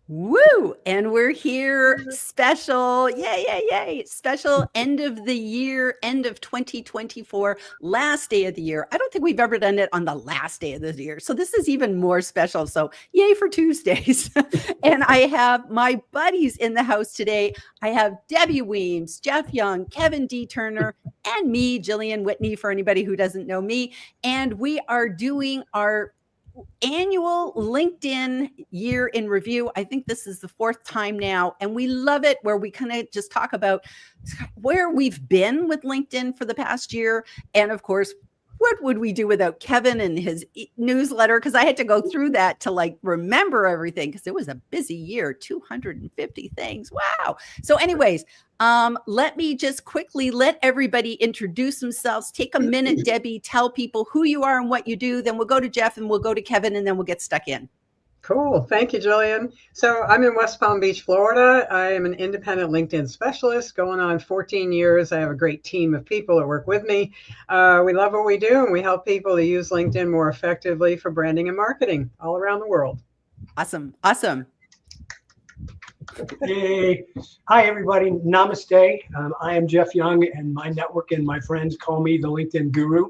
Woo! And we're here special, yay, yay, yay, special end of the year, end of 2024, last day of the year. I don't think we've ever done it on the last day of the year. So this is even more special. So yay for Tuesdays. And I have my buddies in the house today. I have Debbie Weems, Jeff Young, Kevin D. Turner, and me, Jillian Whitney, for anybody who doesn't know me. And we are doing our annual LinkedIn year in review. I think this is the fourth time now, and we love it where we kind of just talk about where we've been with LinkedIn for the past year. And of course, what would we do without Kevin and his newsletter? Because I had to go through that to like remember everything because it was a busy year, 250 things. Wow. So anyways, let me just quickly let everybody introduce themselves. Take a minute, Debbie, tell people who you are and what you do. Then we'll go to Jeff and we'll go to Kevin and then we'll get stuck in. Cool. Thank you, Jillian. So I'm in West Palm Beach, Florida. I am an independent LinkedIn specialist going on 14 years. I have a great team of people that work with me. We love what we do, and we help people to use LinkedIn more effectively for branding and marketing all around the world. Awesome. Awesome. Hey. Hi, everybody. Namaste. I am Jeff Young, and my network and my friends call me the LinkedIn guru.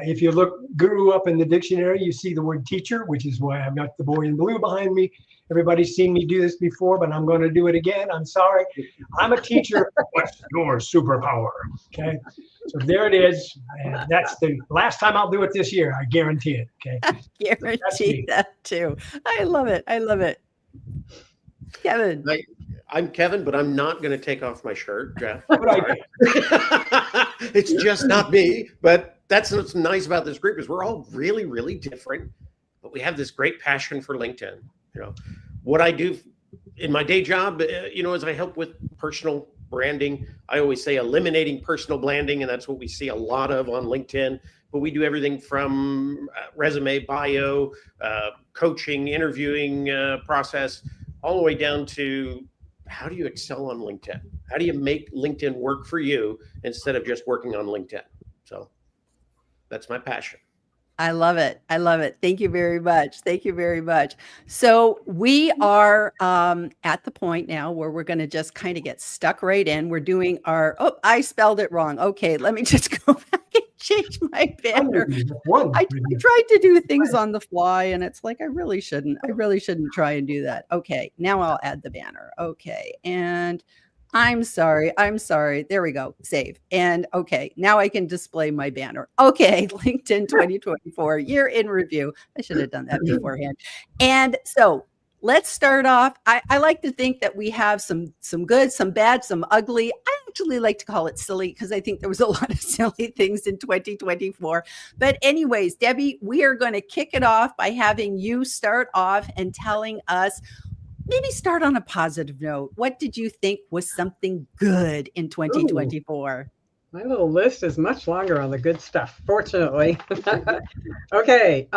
If you look guru up in the dictionary, you see the word teacher, which is why I've got the boy in blue behind me. Everybody's seen me do this before, but I'm going to do it again. I'm sorry. I'm a teacher. What's your superpower? Okay. So there it is. And that's the last time I'll do it this year. I guarantee it. Okay. I guarantee that too. I love it. I love it. Kevin. I'm Kevin, but I'm not going to take off my shirt, Jeff. Right. It's just not me. But that's what's nice about this group is we're all really, really different, but we have this great passion for LinkedIn. You know, what I do in my day job, is I help with personal branding. I always say eliminating personal branding, and that's what we see a lot of on LinkedIn. But we do everything from resume, bio, coaching, interviewing process, all the way down to how do you excel on LinkedIn? How do you make LinkedIn work for you instead of just working on LinkedIn? So that's my passion. I love it. I love it. Thank you very much. Thank you very much. So we are at the point now where we're going to just kind of get stuck right in. We're doing I spelled it wrong. Okay, let me just go back and change my banner. I tried to do things on the fly and it's like, I really shouldn't try and do that. Okay, now I'll add the banner. Okay, and I'm sorry. There we go. Save. And okay, now I can display my banner. Okay, LinkedIn 2024 year in review. I should have done that beforehand. And so let's start off. I like to think that we have some good, some bad, some ugly. I actually like to call it silly because I think there was a lot of silly things in 2024. But anyways, Debbie, we are going to kick it off by having you start off and telling us, maybe start on a positive note. What did you think was something good in 2024? My little list is much longer on the good stuff, fortunately. Okay.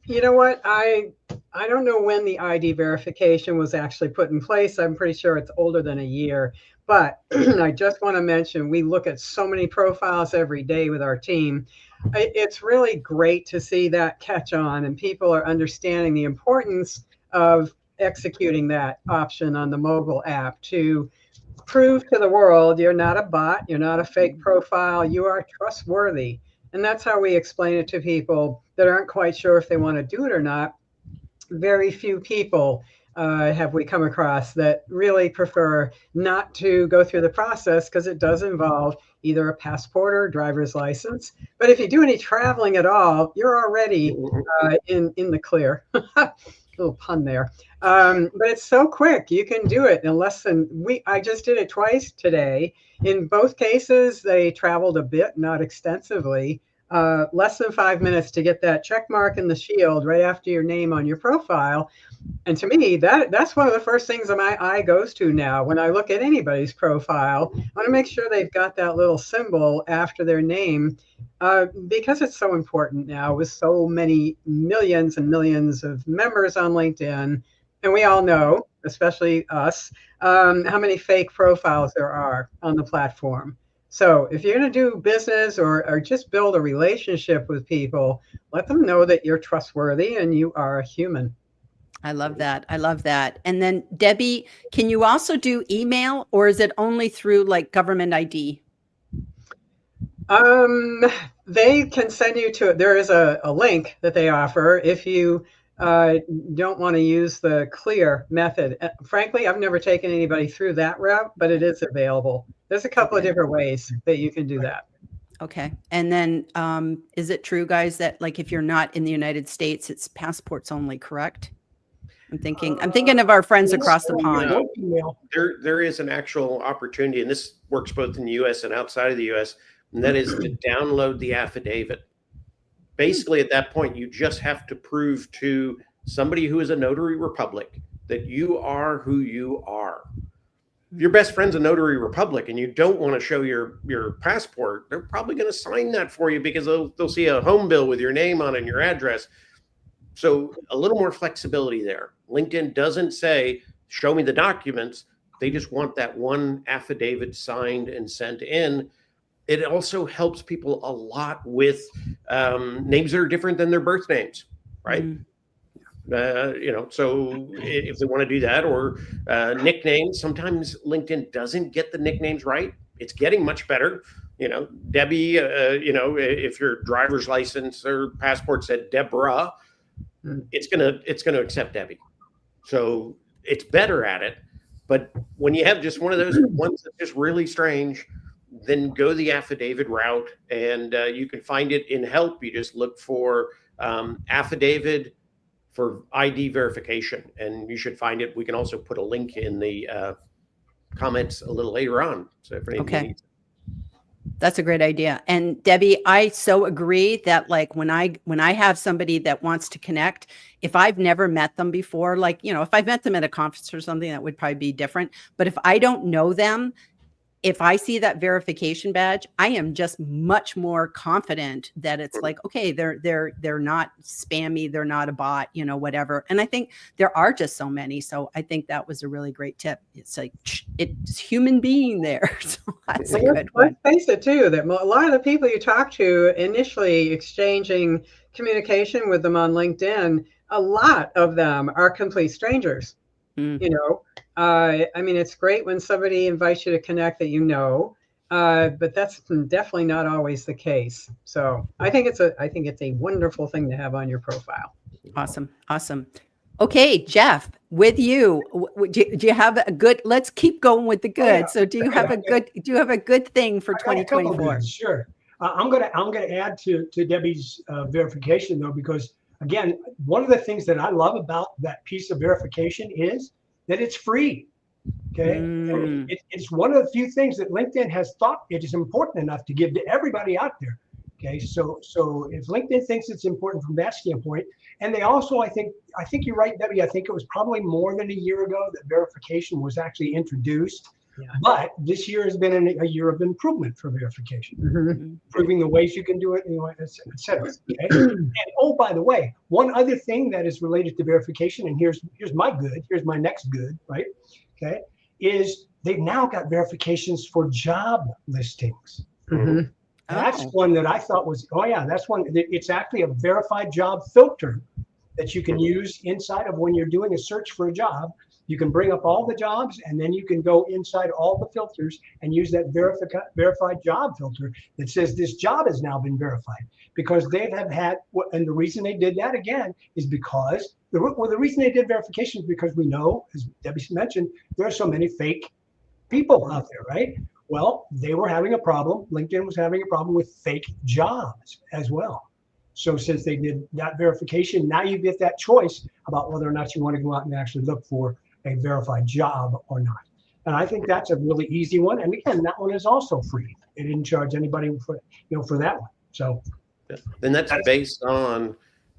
You know what? I don't know when the ID verification was actually put in place. I'm pretty sure it's older than a year. But I just want to mention, we look at so many profiles every day with our team. It's really great to see that catch on and people are understanding the importance of executing that option on the mobile app to prove to the world you're not a bot, you're not a fake profile, you are trustworthy. And that's how we explain it to people that aren't quite sure if they want to do it or not. Very few people have we come across that really prefer not to go through the process because it does involve either a passport or a driver's license. But if you do any traveling at all, you're already in the clear. Little pun there. But it's so quick. You can do it in less than I just did it twice today. In both cases, they traveled a bit, not extensively. Less than 5 minutes to get that check mark in the shield right after your name on your profile. And to me, that's one of the first things that my eye goes to now when I look at anybody's profile. I want to make sure they've got that little symbol after their name because it's so important now with so many millions and millions of members on LinkedIn. And we all know, especially us, how many fake profiles there are on the platform. So if you're going to do business or just build a relationship with people, let them know that you're trustworthy and you are a human. I love that. I love that. And then Debbie, can you also do email, or is it only through like government ID? They can send you to, there is a link that they offer if you don't want to use the clear method. Frankly, I've never taken anybody through that route, but it is available. There's a couple of different ways that you can do that. Okay. And then is it true, guys, that like if you're not in the United States, it's passports only, correct? I'm thinking of our friends across the pond. There is an actual opportunity, and this works both in the US and outside of the US, and that is to download the affidavit. Basically, at that point, you just have to prove to somebody who is a notary republic that you are who you are. If your best friend's a notary republic and you don't want to show your passport, they're probably going to sign that for you because they'll see a home bill with your name on it and your address. So a little more flexibility there. LinkedIn doesn't say, show me the documents. They just want that one affidavit signed and sent in. It also helps people a lot with names that are different than their birth names, right? So if they want to do that, or nicknames, sometimes LinkedIn doesn't get the nicknames right. It's getting much better. Debbie, if your driver's license or passport said Deborah, it's gonna accept Debbie. So it's better at it. But when you have just one of those ones that's just really strange, then go the affidavit route, and you can find it in help. You just look for affidavit for ID verification, and you should find it. We can also put a link in the comments a little later on. So if anybody needs it. That's a great idea. And Debbie, I so agree that like when I have somebody that wants to connect, if I've never met them before, like, if I've met them at a conference or something, that would probably be different. But if I don't know them, if I see that verification badge, I am just much more confident that it's like, okay, they're not spammy, they're not a bot, whatever. And I think there are just so many. So I think that was a really great tip. It's like, it's human being there. So that's a good one. Let's face it too, that a lot of the people you talk to initially exchanging communication with them on LinkedIn, a lot of them are complete strangers. It's great when somebody invites you to connect that but that's definitely not always the case. So I think it's a wonderful thing to have on your profile. Awesome. Okay, Jeff, with you, do you have a good? Let's keep going with the good. Oh, yeah. So do you have a good thing for 2024? Sure. I'm gonna add to Debbie's verification though, because again, one of the things that I love about that piece of verification is that it's free. Okay. It's one of the few things that LinkedIn has thought it is important enough to give to everybody out there. Okay. So if LinkedIn thinks it's important from that standpoint, and they also, I think you're right, Debbie, I think it was probably more than a year ago that verification was actually introduced. Yeah. But this year has been a year of improvement for verification, improving the ways you can do it, et cetera. Okay? And by the way, one other thing that is related to verification, and here's my next good, right? Okay, is they've now got verifications for job listings. That's one that I thought was, that's one. It's actually a verified job filter that you can use inside of when you're doing a search for a job. You can bring up all the jobs, and then you can go inside all the filters and use that verified job filter that says this job has now been verified, because they have had, and the reason they did that again is because the reason they did verification is because we know, as Debbie mentioned, there are so many fake people out there, right? Well, they were having a problem. LinkedIn was having a problem with fake jobs as well. So since they did that verification, now you get that choice about whether or not you want to go out and actually look for a verified job or not. And I think that's a really easy one. And again, that one is also free. They didn't charge anybody for that one. So then that's based on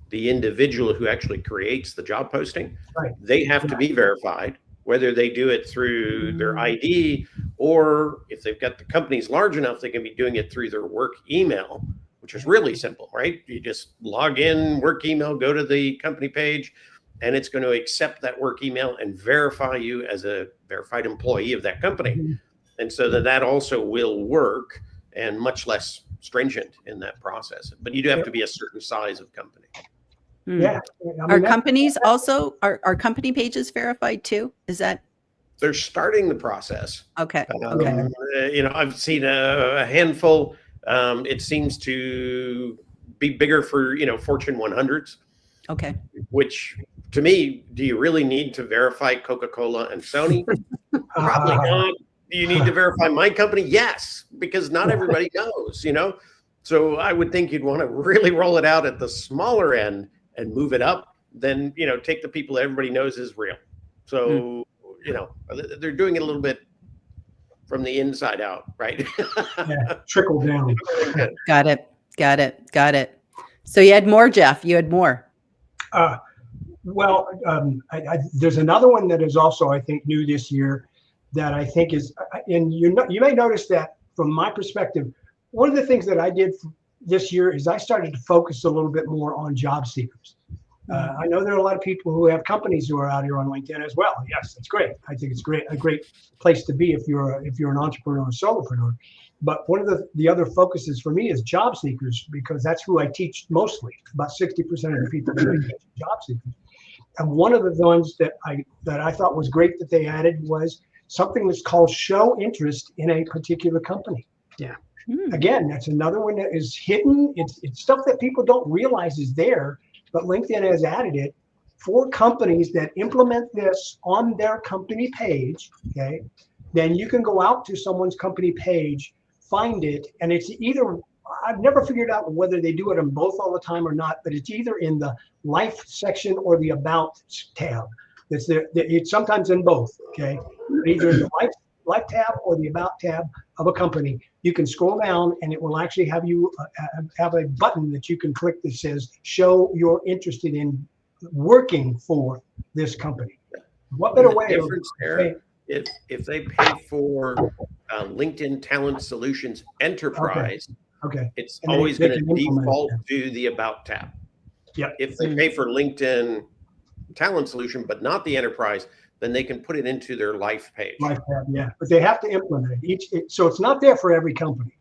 the individual who actually creates the job posting. Right. They have to be verified, whether they do it through their ID, or if they've got the companies large enough, they can be doing it through their work email, which is really simple, right? You just log in, work email, go to the company page, and it's going to accept that work email and verify you as a verified employee of that company. And so that also will work, and much less stringent in that process. But you do have to be a certain size of company. Hmm. Yeah. I Are mean, companies also, are company pages verified too? Is that They're starting the process. okay? Okay. I've seen a handful. It seems to be bigger for, Fortune 100s, Okay. which to me, do you really need to verify Coca-Cola and Sony? Probably not. Do you need to verify my company? Yes, because not everybody knows. So I would think you'd want to really roll it out at the smaller end and move it up, then, take the people that everybody knows is real. So, they're doing it a little bit from the inside out, right? Yeah, trickle down. Got it. Got it. Got it. So you had more, Jeff. You had more. Well, there's another one that is also, I think, new this year that I think is, and you may notice that from my perspective, one of the things that I did this year is I started to focus a little bit more on job seekers. I know there are a lot of people who have companies who are out here on LinkedIn as well. Yes, it's great. I think it's a great place to be if you're an entrepreneur or solopreneur. But one of the other focuses for me is job seekers, because that's who I teach mostly. About 60% of the people that I teach are job seekers. And one of the ones that I thought was great that they added was something that's called show interest in a particular company. Yeah. Again, that's another one that is hidden. It's stuff that people don't realize is there, but LinkedIn has added it for companies that implement this on their company page. Okay. Then you can go out to someone's company page, find it, and it's either, I've never figured out whether they do it on both all the time or not, but it's either in the life section or the about tab. It's there. It's sometimes in both. Okay, either in the life tab or the about tab of a company. You can scroll down, and it will actually have you have a button that you can click that says "Show you're interested in working for this company." What better way? Difference there, if they pay for LinkedIn Talent Solutions Enterprise. Okay. It's And always they going to can implement default it. to the About tab. Yeah. If they pay for LinkedIn Talent Solution, but not the Enterprise, then they can put it into their Life page. Life tab, yeah, but they have to implement it. So it's not there for every company,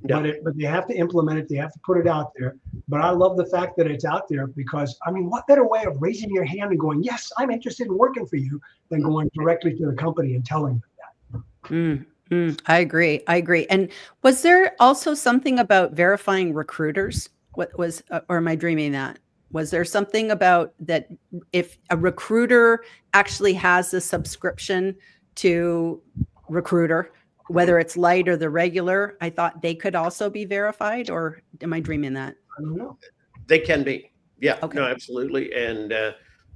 No. but they have to implement it. They have to put it out there. But I love the fact that it's out there, because I mean, what better way of raising your hand and going, "Yes, I'm interested in working for you," than going directly to the company and telling them that. I agree. I agree. And was there also something about verifying recruiters? What was, or am I dreaming that? Was there something about that if a recruiter actually has a subscription to Recruiter, whether it's light or the regular, I thought they could also be verified, or am I dreaming that? I don't know. They can be. Yeah, Okay. no, absolutely. And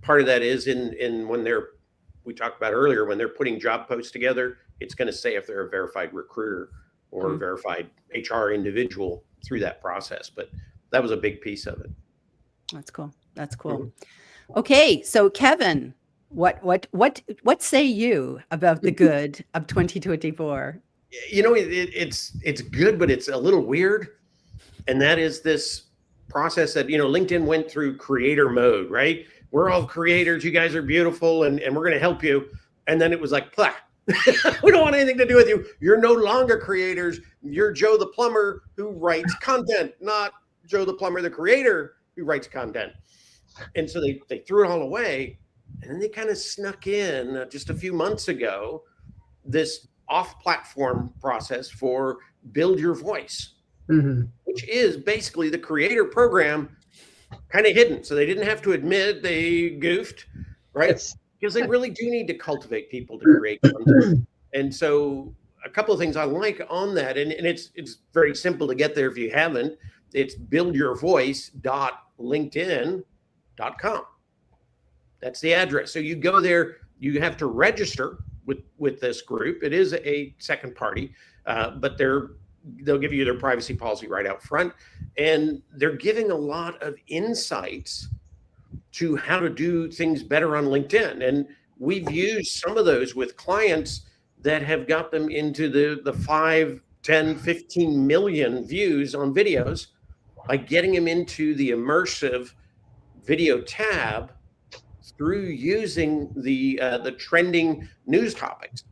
part of that is in when we talked about earlier, when they're putting job posts together, it's going to say if they're a verified recruiter or a verified HR individual through that process. But that was a big piece of it. That's cool. That's cool. Okay, so Kevin, what say you about the good of 2024? It's good, but it's a little weird. And that is this process that, LinkedIn went through creator mode, right? We're all creators. You guys are beautiful, and we're going to help you. And then it was like, plah. We don't want anything to do with you. You're no longer creators. You're Joe the plumber who writes content, not Joe the plumber, the creator who writes content. And so they threw it all away. And then they kind of snuck in just a few months ago this off-platform process for Build Your Voice, which is basically the creator program kind of hidden. So they didn't have to admit they goofed, right? Because they really do need to cultivate people to create content. And so a couple of things I like on that, and it's very simple to get there if you haven't. It's buildyourvoice.linkedin.com. That's the address. So you go there, you have to register with this group. It is a second party, but they'll give you their privacy policy right out front. And they're giving a lot of insights to how to do things better on LinkedIn. And we've used some of those with clients that have got them into the 5, 10, 15 million views on videos by getting them into the immersive video tab through using the trending news topics.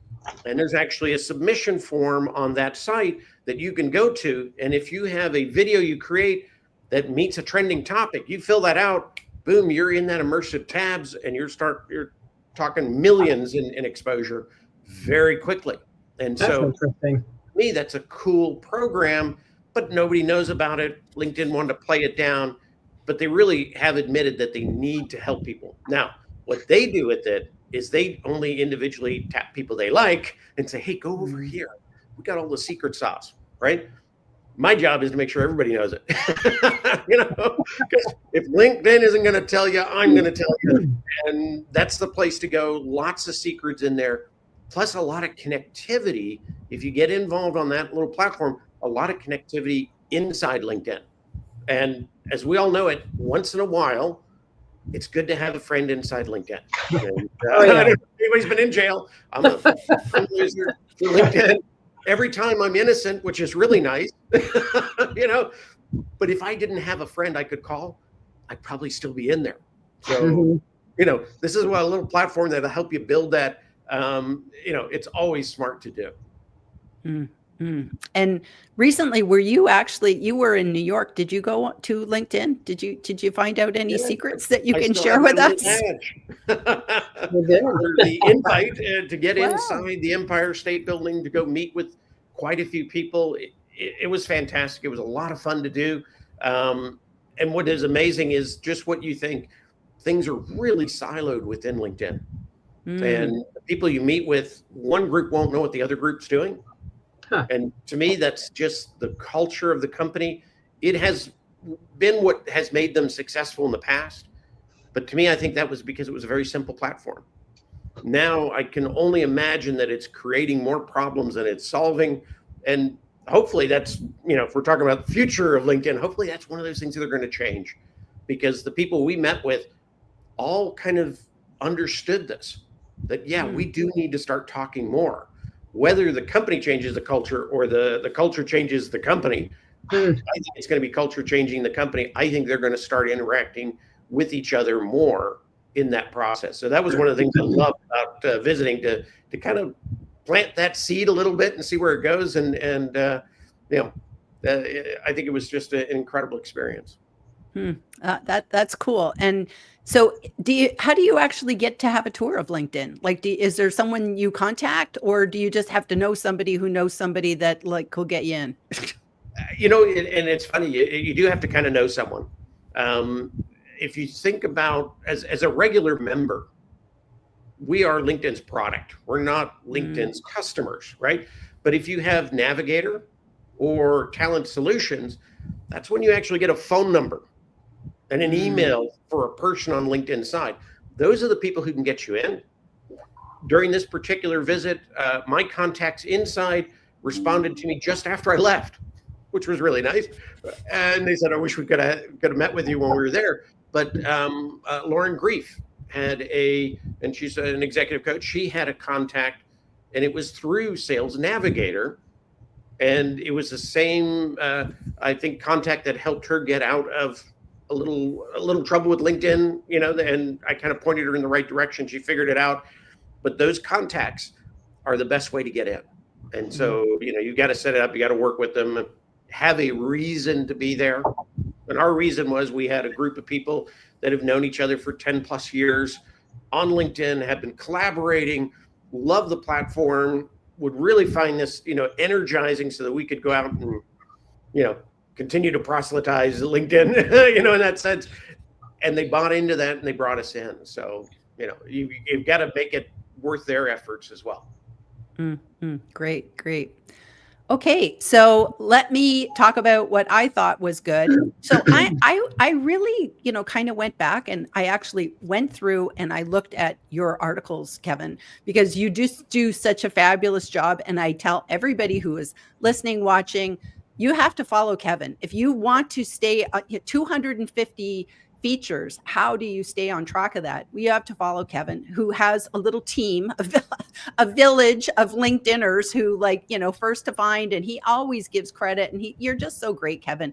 And there's actually a submission form on that site that you can go to. And if you have a video you create that meets a trending topic, you fill that out, boom, you're in that immersive tabs and you're talking millions in exposure very quickly. And That's so interesting. to me, that's a cool program, but nobody knows about it. LinkedIn wanted to play it down, but they really have admitted that they need to help people. Now, what they do with it is they only individually tap people they like and say, hey, go over here. We got all the secret sauce, right? My job is to make sure everybody knows it. Because if LinkedIn isn't going to tell you, I'm going to tell you. And that's the place to go. Lots of secrets in there, plus a lot of connectivity. If you get involved on that little platform, a lot of connectivity inside LinkedIn. And as we all know it, once in a while, it's good to have a friend inside LinkedIn. And, I don't know if anybody's been in jail. I'm a fundraiser for LinkedIn. Every time I'm innocent, which is really nice, but if I didn't have a friend I could call, I'd probably still be in there. So, this is a little platform that'll help you build that. It's always smart to do. Mm-hmm. And recently, you were in New York. Did you go to LinkedIn? Did you find out any secrets that you can share with us? The invite to get inside the Empire State Building to go meet with quite a few people. It was fantastic. It was a lot of fun to do. And what is amazing is just what you think. Things are really siloed within LinkedIn. And the people you meet with, one group won't know what the other group's doing. And to me, that's just the culture of the company. It has been what has made them successful in the past. But to me, I think that was because it was a very simple platform. Now I can only imagine that it's creating more problems than it's solving. And hopefully that's, if we're talking about the future of LinkedIn, hopefully that's one of those things that are going to change, because the people we met with all kind of understood this, that, we do need to start talking more. Whether the company changes the culture or the culture changes the company, I think it's going to be culture changing the company. I think they're going to start interacting with each other more in that process. So that was one of the things I loved about visiting, to kind of plant that seed a little bit and see where it goes. And I think it was just an incredible experience. That's cool. And so how do you actually get to have a tour of LinkedIn? Like, is there someone you contact, or do you just have to know somebody who knows somebody that could get you in? And it's funny, you do have to kind of know someone. If you think about as a regular member, we are LinkedIn's product. We're not LinkedIn's customers, right? But if you have Navigator or Talent Solutions, that's when you actually get a phone number and an email for a person on LinkedIn side. Those are the people who can get you in. During this particular visit, my contacts inside responded to me just after I left, which was really nice. And they said, I wish we could have met with you when we were there. But Lauren Grief had and she's an executive coach. She had a contact, and it was through Sales Navigator. And it was the same, I think, contact that helped her get out of a little trouble with LinkedIn, and I kind of pointed her in the right direction. She figured it out. But those contacts are the best way to get in. And so, you got to set it up. You got to work with them, have a reason to be there. And our reason was we had a group of people that have known each other for 10 plus years on LinkedIn, have been collaborating, love the platform, would really find this, energizing, so that we could go out and, continue to proselytize LinkedIn, in that sense. And they bought into that and they brought us in. So, you've got to make it worth their efforts as well. Great. Okay, so let me talk about what I thought was good. So I really, kind of went back, and I actually went through and I looked at your articles, Kevin, because you just do such a fabulous job. And I tell everybody who is listening, watching, you have to follow Kevin. If you want to stay 250 features, how do you stay on track of that? We have to follow Kevin, who has a little team, a village of LinkedIners who first to find, and he always gives credit, and you're just so great, Kevin.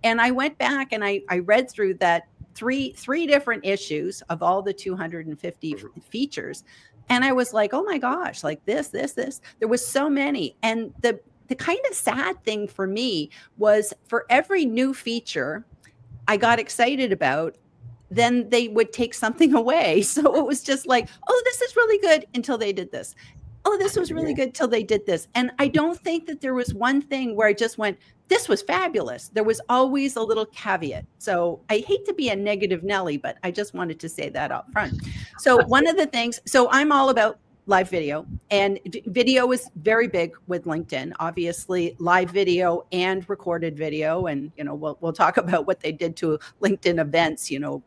And I went back and I read through that three different issues of all the 250 features. And I was like, oh my gosh, like this, there was so many. And the kind of sad thing for me was, for every new feature I got excited about, then they would take something away. So it was just like, oh, this is really good until they did this. Oh, this was really good till they did this. And I don't think that there was one thing where I just went, this was fabulous. There was always a little caveat. So I hate to be a negative Nelly, but I just wanted to say that up front. So one of the things, so I'm all about live video, and video is very big with LinkedIn, obviously live video and recorded video. And, you know, we'll talk about what they did to LinkedIn events, you know,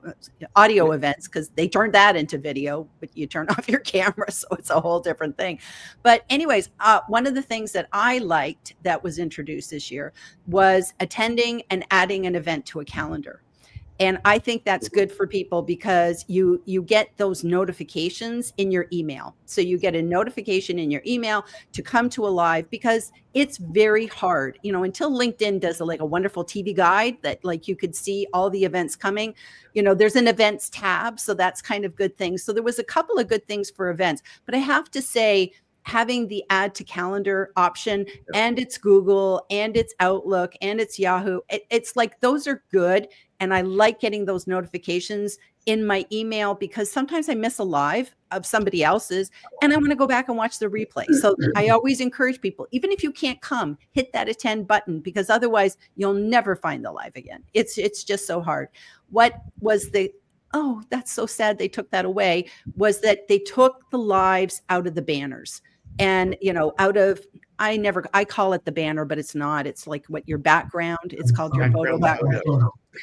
audio events, because they turned that into video, but you turn off your camera. So it's a whole different thing. But anyways, one of the things that I liked that was introduced this year was attending and adding an event to a calendar. And I think that's good for people because you get those notifications in your email. So you get a notification in your email to come to a live, because it's very hard, you know, until LinkedIn does like a wonderful TV guide that like you could see all the events coming. You know, there's an events tab. So that's kind of good things. So there was a couple of good things for events, but I have to say, having the add to calendar option, and it's Google and it's Outlook and it's Yahoo, it's like those are good. And I like getting those notifications in my email, because sometimes I miss a live of somebody else's and I want to go back and watch the replay. So I always encourage people, even if you can't come, hit that attend button, because otherwise you'll never find the live again. It's just so hard. What was oh, that's so sad they took that away, was that they took the lives out of the banners. And, you know, I call it the banner, but it's not. It's like what your background, it's called your photo background.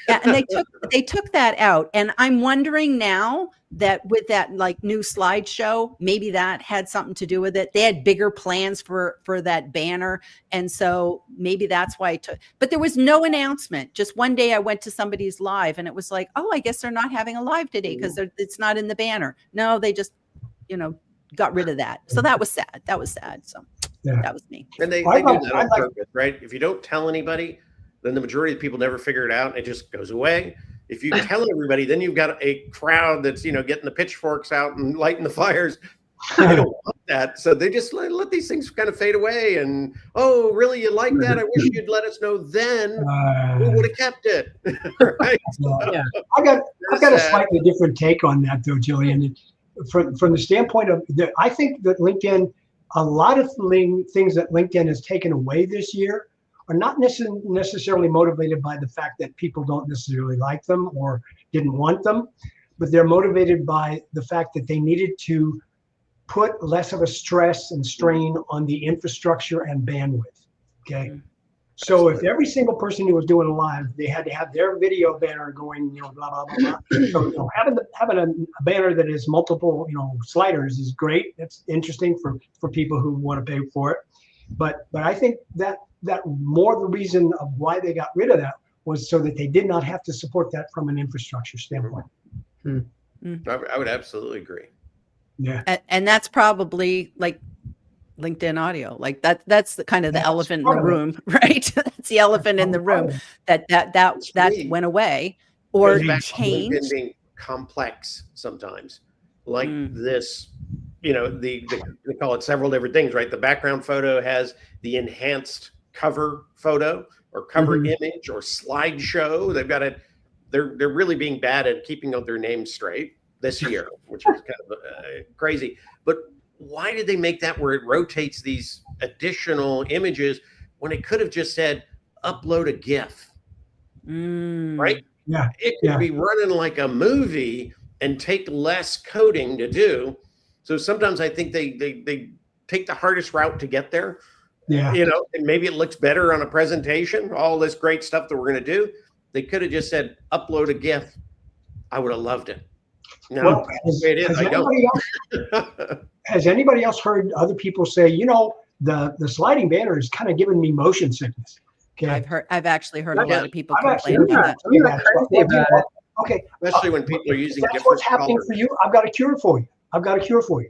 Yeah, and they took that out. And I'm wondering now that with that like new slideshow, maybe that had something to do with it. They had bigger plans for that banner. And so maybe that's why but there was no announcement. Just one day I went to somebody's live and it was like, oh, I guess they're not having a live today because it's not in the banner. No, they just, you know, got rid of that. So that was sad. So that was me. And they do that on purpose, right? If you don't tell anybody, then the majority of people never figure it out. And it just goes away. If you tell everybody, then you've got a crowd that's, you know, getting the pitchforks out and lighting the fires. They don't want that. So they just let these things kind of fade away. And, oh, really? You like that? I wish you'd let us know then. We would have kept it. Right? Yeah. I've got a slightly different take on that, though, Jillian. From the standpoint of, I think that LinkedIn, a lot of things that LinkedIn has taken away this year are not necessarily motivated by the fact that people don't necessarily like them or didn't want them, but they're motivated by the fact that they needed to put less of a stress and strain on the infrastructure and bandwidth. Okay. Mm-hmm. So if every single person who was doing a live, they had to have their video banner going, you know, blah, blah, blah, blah. So, you know, having a banner that is multiple, you know, sliders is great. That's interesting for people who want to pay for it. But I think that more the reason of why they got rid of that was so that they did not have to support that from an infrastructure standpoint. I would absolutely agree. Yeah. And that's probably like LinkedIn audio, like that's the kind of the elephant in the room, right? That's the elephant in the room that went away or changed. Being complex sometimes, like this, you know, they call it several different things, right? The background photo has the enhanced cover photo or cover image or slideshow. They've got it. They're really being bad at keeping their names straight this year, which is kind of crazy. But why did they make that where it rotates these additional images when it could have just said upload a GIF? Right? Yeah. It could be running like a movie and take less coding to do. So sometimes I think they take the hardest route to get there. Yeah. You know, and maybe it looks better on a presentation, all this great stuff that we're going to do. They could have just said upload a GIF. I would have loved it. No, has anybody else heard other people say, you know, the sliding banner is kind of giving me motion sickness? Okay. I've actually heard a lot of people complain about that. Okay. Especially when people are using that's what's happening for you. I've got a cure for you.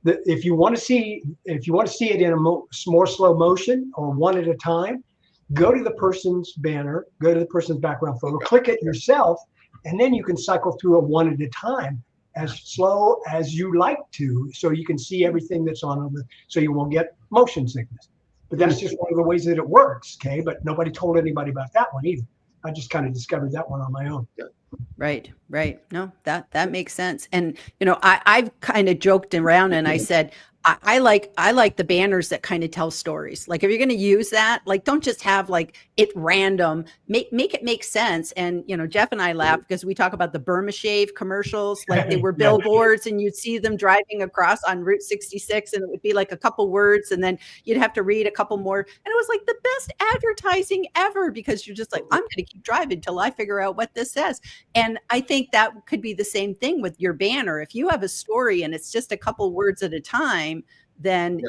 If you want to see it in a more slow motion or one at a time, go to the person's banner, go to the person's background photo, click it yourself, and then you can cycle through it one at a time, as slow as you like to, so you can see everything that's on it, so you won't get motion sickness. But that's just one of the ways that it works, okay? But nobody told anybody about that one either. I just kind of discovered that one on my own. Right, right. No, that makes sense. And I've kind of joked around and I said I like the banners that kind of tell stories. Like if you're going to use that, like don't just have like it random. Make it make sense. And Jeff and I laugh because we talk about the Burma Shave commercials. Like they were Yeah. billboards, and you'd see them driving across on Route 66, and it would be like a couple words, and then you'd have to read a couple more. And it was like the best advertising ever because you're just like, I'm going to keep driving till I figure out what this says. And I think that could be the same thing with your banner. If you have a story and it's just a couple words at a time, then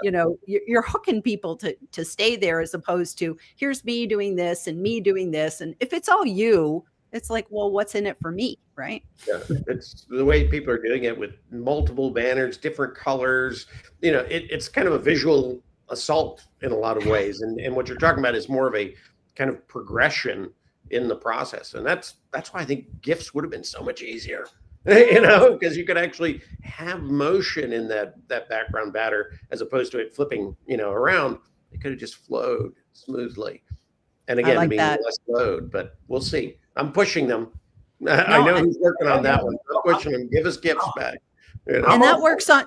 you're hooking people to stay there, as opposed to here's me doing this and me doing this. And if it's all you, it's like, well, what's in it for me, right? Yeah, it's the way people are doing it with multiple banners, different colors. It's kind of a visual assault in a lot of ways. And what you're talking about is more of a kind of progression in the process. And that's why I think GIFs would have been so much easier, because you could actually have motion in that background banner as opposed to it flipping, around. It could have just flowed smoothly. And again, like being that. less load, but we'll see. I'm pushing them. I know who's working on that one. I'm pushing them. Give us GIFs back. And that works on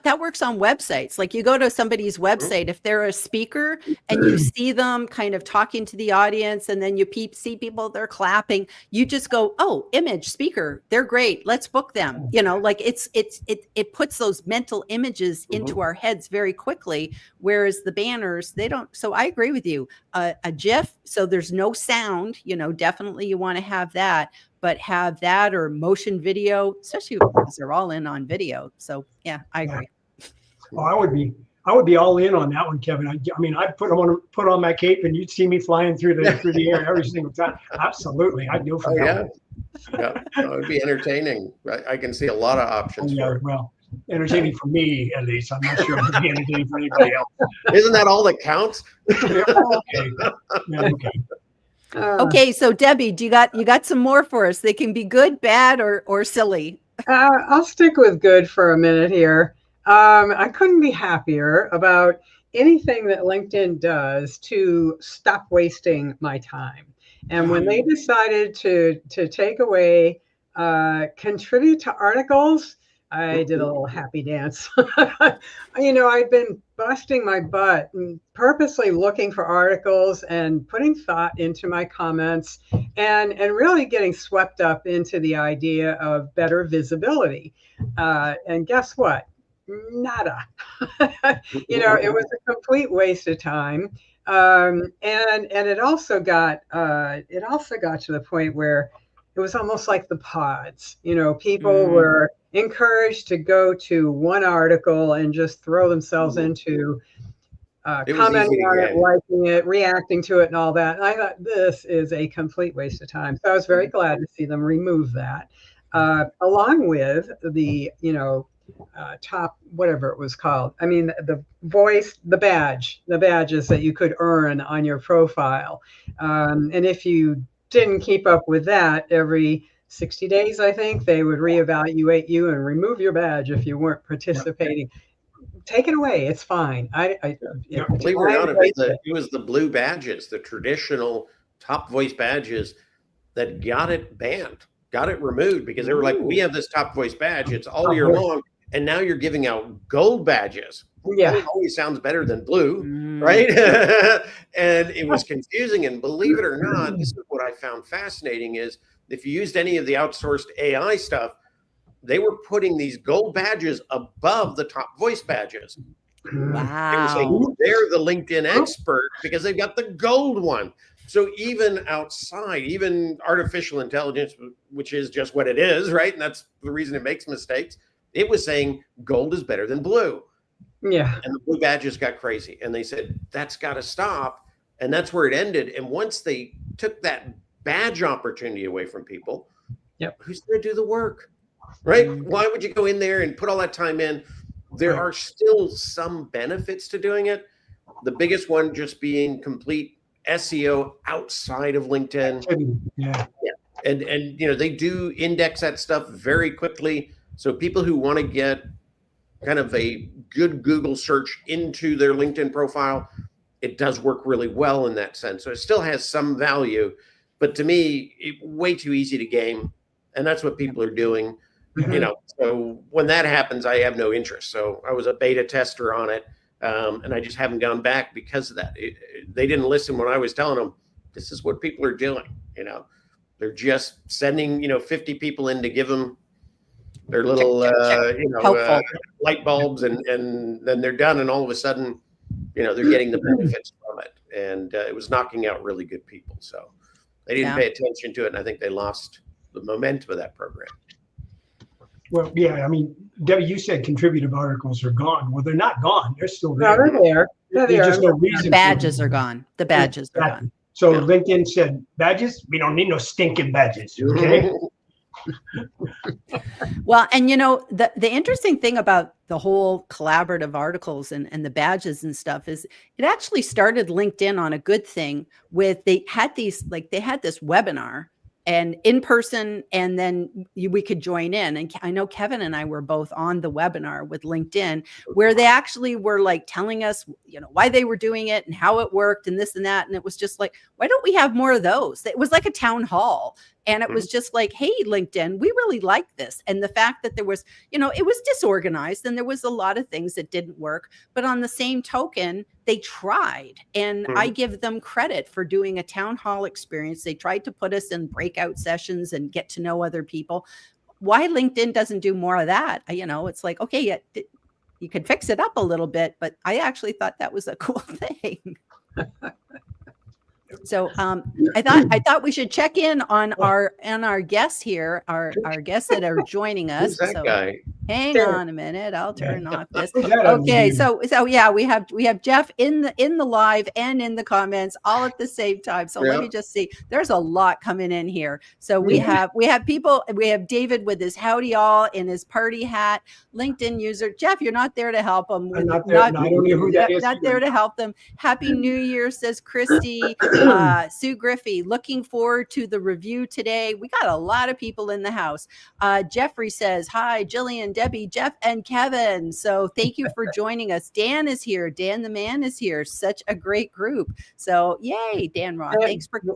websites. Like you go to somebody's website, if they're a speaker and you see them kind of talking to the audience, and then you see people, they're clapping, you just go, oh, image speaker, they're great, let's book them. Like it puts those mental images into our heads very quickly, whereas the banners, they don't. So I agree with you. A GIF, so there's no sound, definitely you want to have that. But have that or motion video, especially because they're all in on video. So yeah, I agree. Oh, I would be all in on that one, Kevin. I mean, I'd put on my cape and you'd see me flying through the air every single time. Absolutely, I'd go for that. Yeah, it would be entertaining. I can see a lot of options for it. Well, entertaining for me at least. I'm not sure it would be entertaining for anybody else. Isn't that all that counts? Okay. Okay, so Debbie, you got some more for us? They can be good, bad, or silly. I'll stick with good for a minute here. I couldn't be happier about anything that LinkedIn does to stop wasting my time. And when they decided to take away contribute to articles, I did a little happy dance. I'd been busting my butt and purposely looking for articles and putting thought into my comments and really getting swept up into the idea of better visibility. And guess what? Nada. It was a complete waste of time. And it also got to the point where it was almost like the pods. People were encouraged to go to one article and just throw themselves into commenting on it, liking it, reacting to it, and all that. And I thought this is a complete waste of time. So I was very glad to see them remove that, along with the top, whatever it was called. I mean, the badges that you could earn on your profile. And if you didn't keep up with that, every 60 days, I think, they would reevaluate you and remove your badge if you weren't participating. Take it away. It's fine. Believe it or not, it was the blue badges, the traditional top voice badges, that got it banned, got it removed, because they were like, we have this top voice badge. It's all year long. And now you're giving out gold badges. Yeah, it always sounds better than blue, right? And it was confusing. And believe it or not, this is what I found fascinating is if you used any of the outsourced AI stuff, they were putting these gold badges above the top voice badges. Wow. They were saying they're the LinkedIn expert because they've got the gold one. So even outside, even artificial intelligence, which is just what it is, right? And that's the reason it makes mistakes. It was saying gold is better than blue. Yeah. And the blue badges got crazy. And they said, that's got to stop. And that's where it ended. And once they took that badge opportunity away from people, who's going to do the work? Right? Why would you go in there and put all that time in? There are still some benefits to doing it. The biggest one just being complete SEO outside of LinkedIn. Yeah. And they do index that stuff very quickly. So people who want to get kind of a good Google search into their LinkedIn profile, it does work really well in that sense. So it still has some value, but to me, way too easy to game. and that's what people are doing. Mhm. You know, so when that happens, I have no interest. So I was a beta tester on it, and I just haven't gone back because of that. They didn't listen when I was telling them this is what people are doing. You know, they're just sending 50 people in to give them their little Helpful. light bulbs, and then they're done, and all of a sudden, they're getting the benefits from it, and it was knocking out really good people. So they didn't pay attention to it, and I think they lost the momentum of that program. Well, yeah, I mean, Debbie, you said contributive articles are gone. Well, they're not gone. They're still No, there. they're there. Yeah, they There's are. just no reason. The badges are gone. The badges are Exactly. gone. So Yeah. LinkedIn said, badges? We don't need no stinking badges. Okay. Well, and the interesting thing about the whole collaborative articles and the badges and stuff is it actually started LinkedIn on a good thing with they had this webinar and in person, and then we could join in. And I know Kevin and I were both on the webinar with LinkedIn where they actually were like telling us, why they were doing it and how it worked and this and that. And it was just like, why don't we have more of those? It was like a town hall. And it was just like, hey, LinkedIn, we really like this. And the fact that there was, it was disorganized and there was a lot of things that didn't work. But on the same token, they tried. And I give them credit for doing a town hall experience. They tried to put us in breakout sessions and get to know other people. Why LinkedIn doesn't do more of that? It's like, okay, you could fix it up a little bit. But I actually thought that was a cool thing. So I thought we should check in on our guests here, our guests that are joining us. Who's that guy? Hang on a minute, I'll turn off this. Who's that Okay, on so yeah, we have Jeff in the live and in the comments all at the same time. So let me just see. There's a lot coming in here. So we have people. We have David with his howdy all in his party hat. LinkedIn user Jeff, you're not there to help him. I'm not there. No, I don't know who that is. Not there to help them. Happy New Year, says Christy. Sue Griffey, looking forward to the review today. We got a lot of people in the house. Jeffrey says, hi, Jillian, Debbie, Jeff, and Kevin. So thank you for joining us. Dan is here. Dan the man is here. Such a great group. So yay, Dan Roth.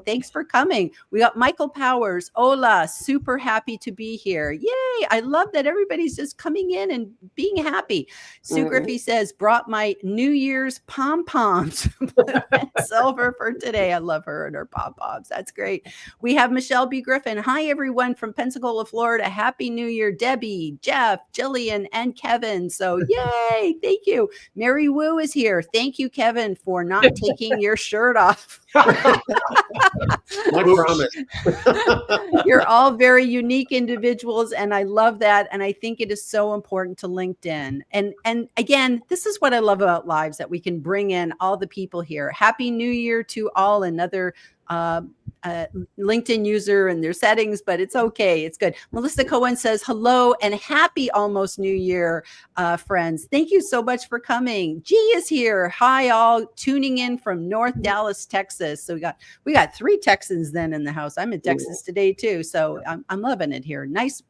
Thanks for coming. We got Michael Powers. Hola, super happy to be here. Yay. I love that everybody's just coming in and being happy. Sue Griffey says, brought my New Year's pom-poms. Silver for today. I love her and her pom-poms. That's great. We have Michelle B. Griffin. Hi, everyone from Pensacola, Florida. Happy New Year, Debbie, Jeff, Jillian, and Kevin. So yay. Thank you. Mary Wu is here. Thank you, Kevin, for not taking your shirt off. My promise. You're all very unique individuals, and I love that. And I think it is so important to LinkedIn. And again, this is what I love about Lives, that we can bring in all the people here. Happy New Year to all. Another LinkedIn user and their settings, but it's okay. It's good. Melissa Cohen says, hello and happy almost New Year, friends. Thank you so much for coming. G is here. Hi, all tuning in from North Dallas, Texas. So we got 3 Texans then in the house. I'm in Texas today too. So I'm loving it here. Nice,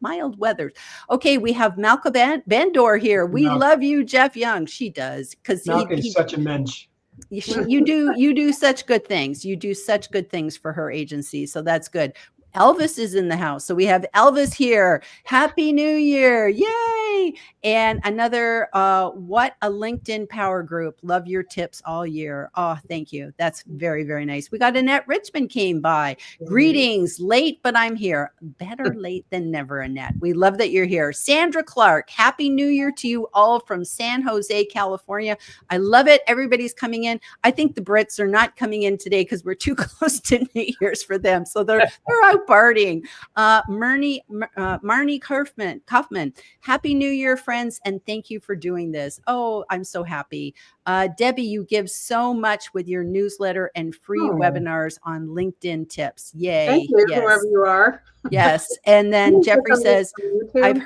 mild weather. Okay. We have Malcolm Bandor here. We love you, Jeff Young. She does. Cause he's such a mensch. You do such good things. You do such good things for her agency. So that's good. Elvis is in the house. So we have Elvis here. Happy New Year. Yay. And another, what a LinkedIn power group. Love your tips all year. Oh, thank you. That's very, very nice. We got Annette Richmond came by. Greetings. Late, but I'm here. Better late than never, Annette. We love that you're here. Sandra Clark. Happy New Year to you all from San Jose, California. I love it. Everybody's coming in. I think the Brits are not coming in today because we're too close to New Year's for them. So they're out partying. Marnie Kaufman, Happy New Year, friends, and thank you for doing this. Oh, I'm so happy. Debbie, you give so much with your newsletter and free webinars on LinkedIn tips. Yay. Thank you, yes. whoever you are. Yes. And then Jeffrey says, I've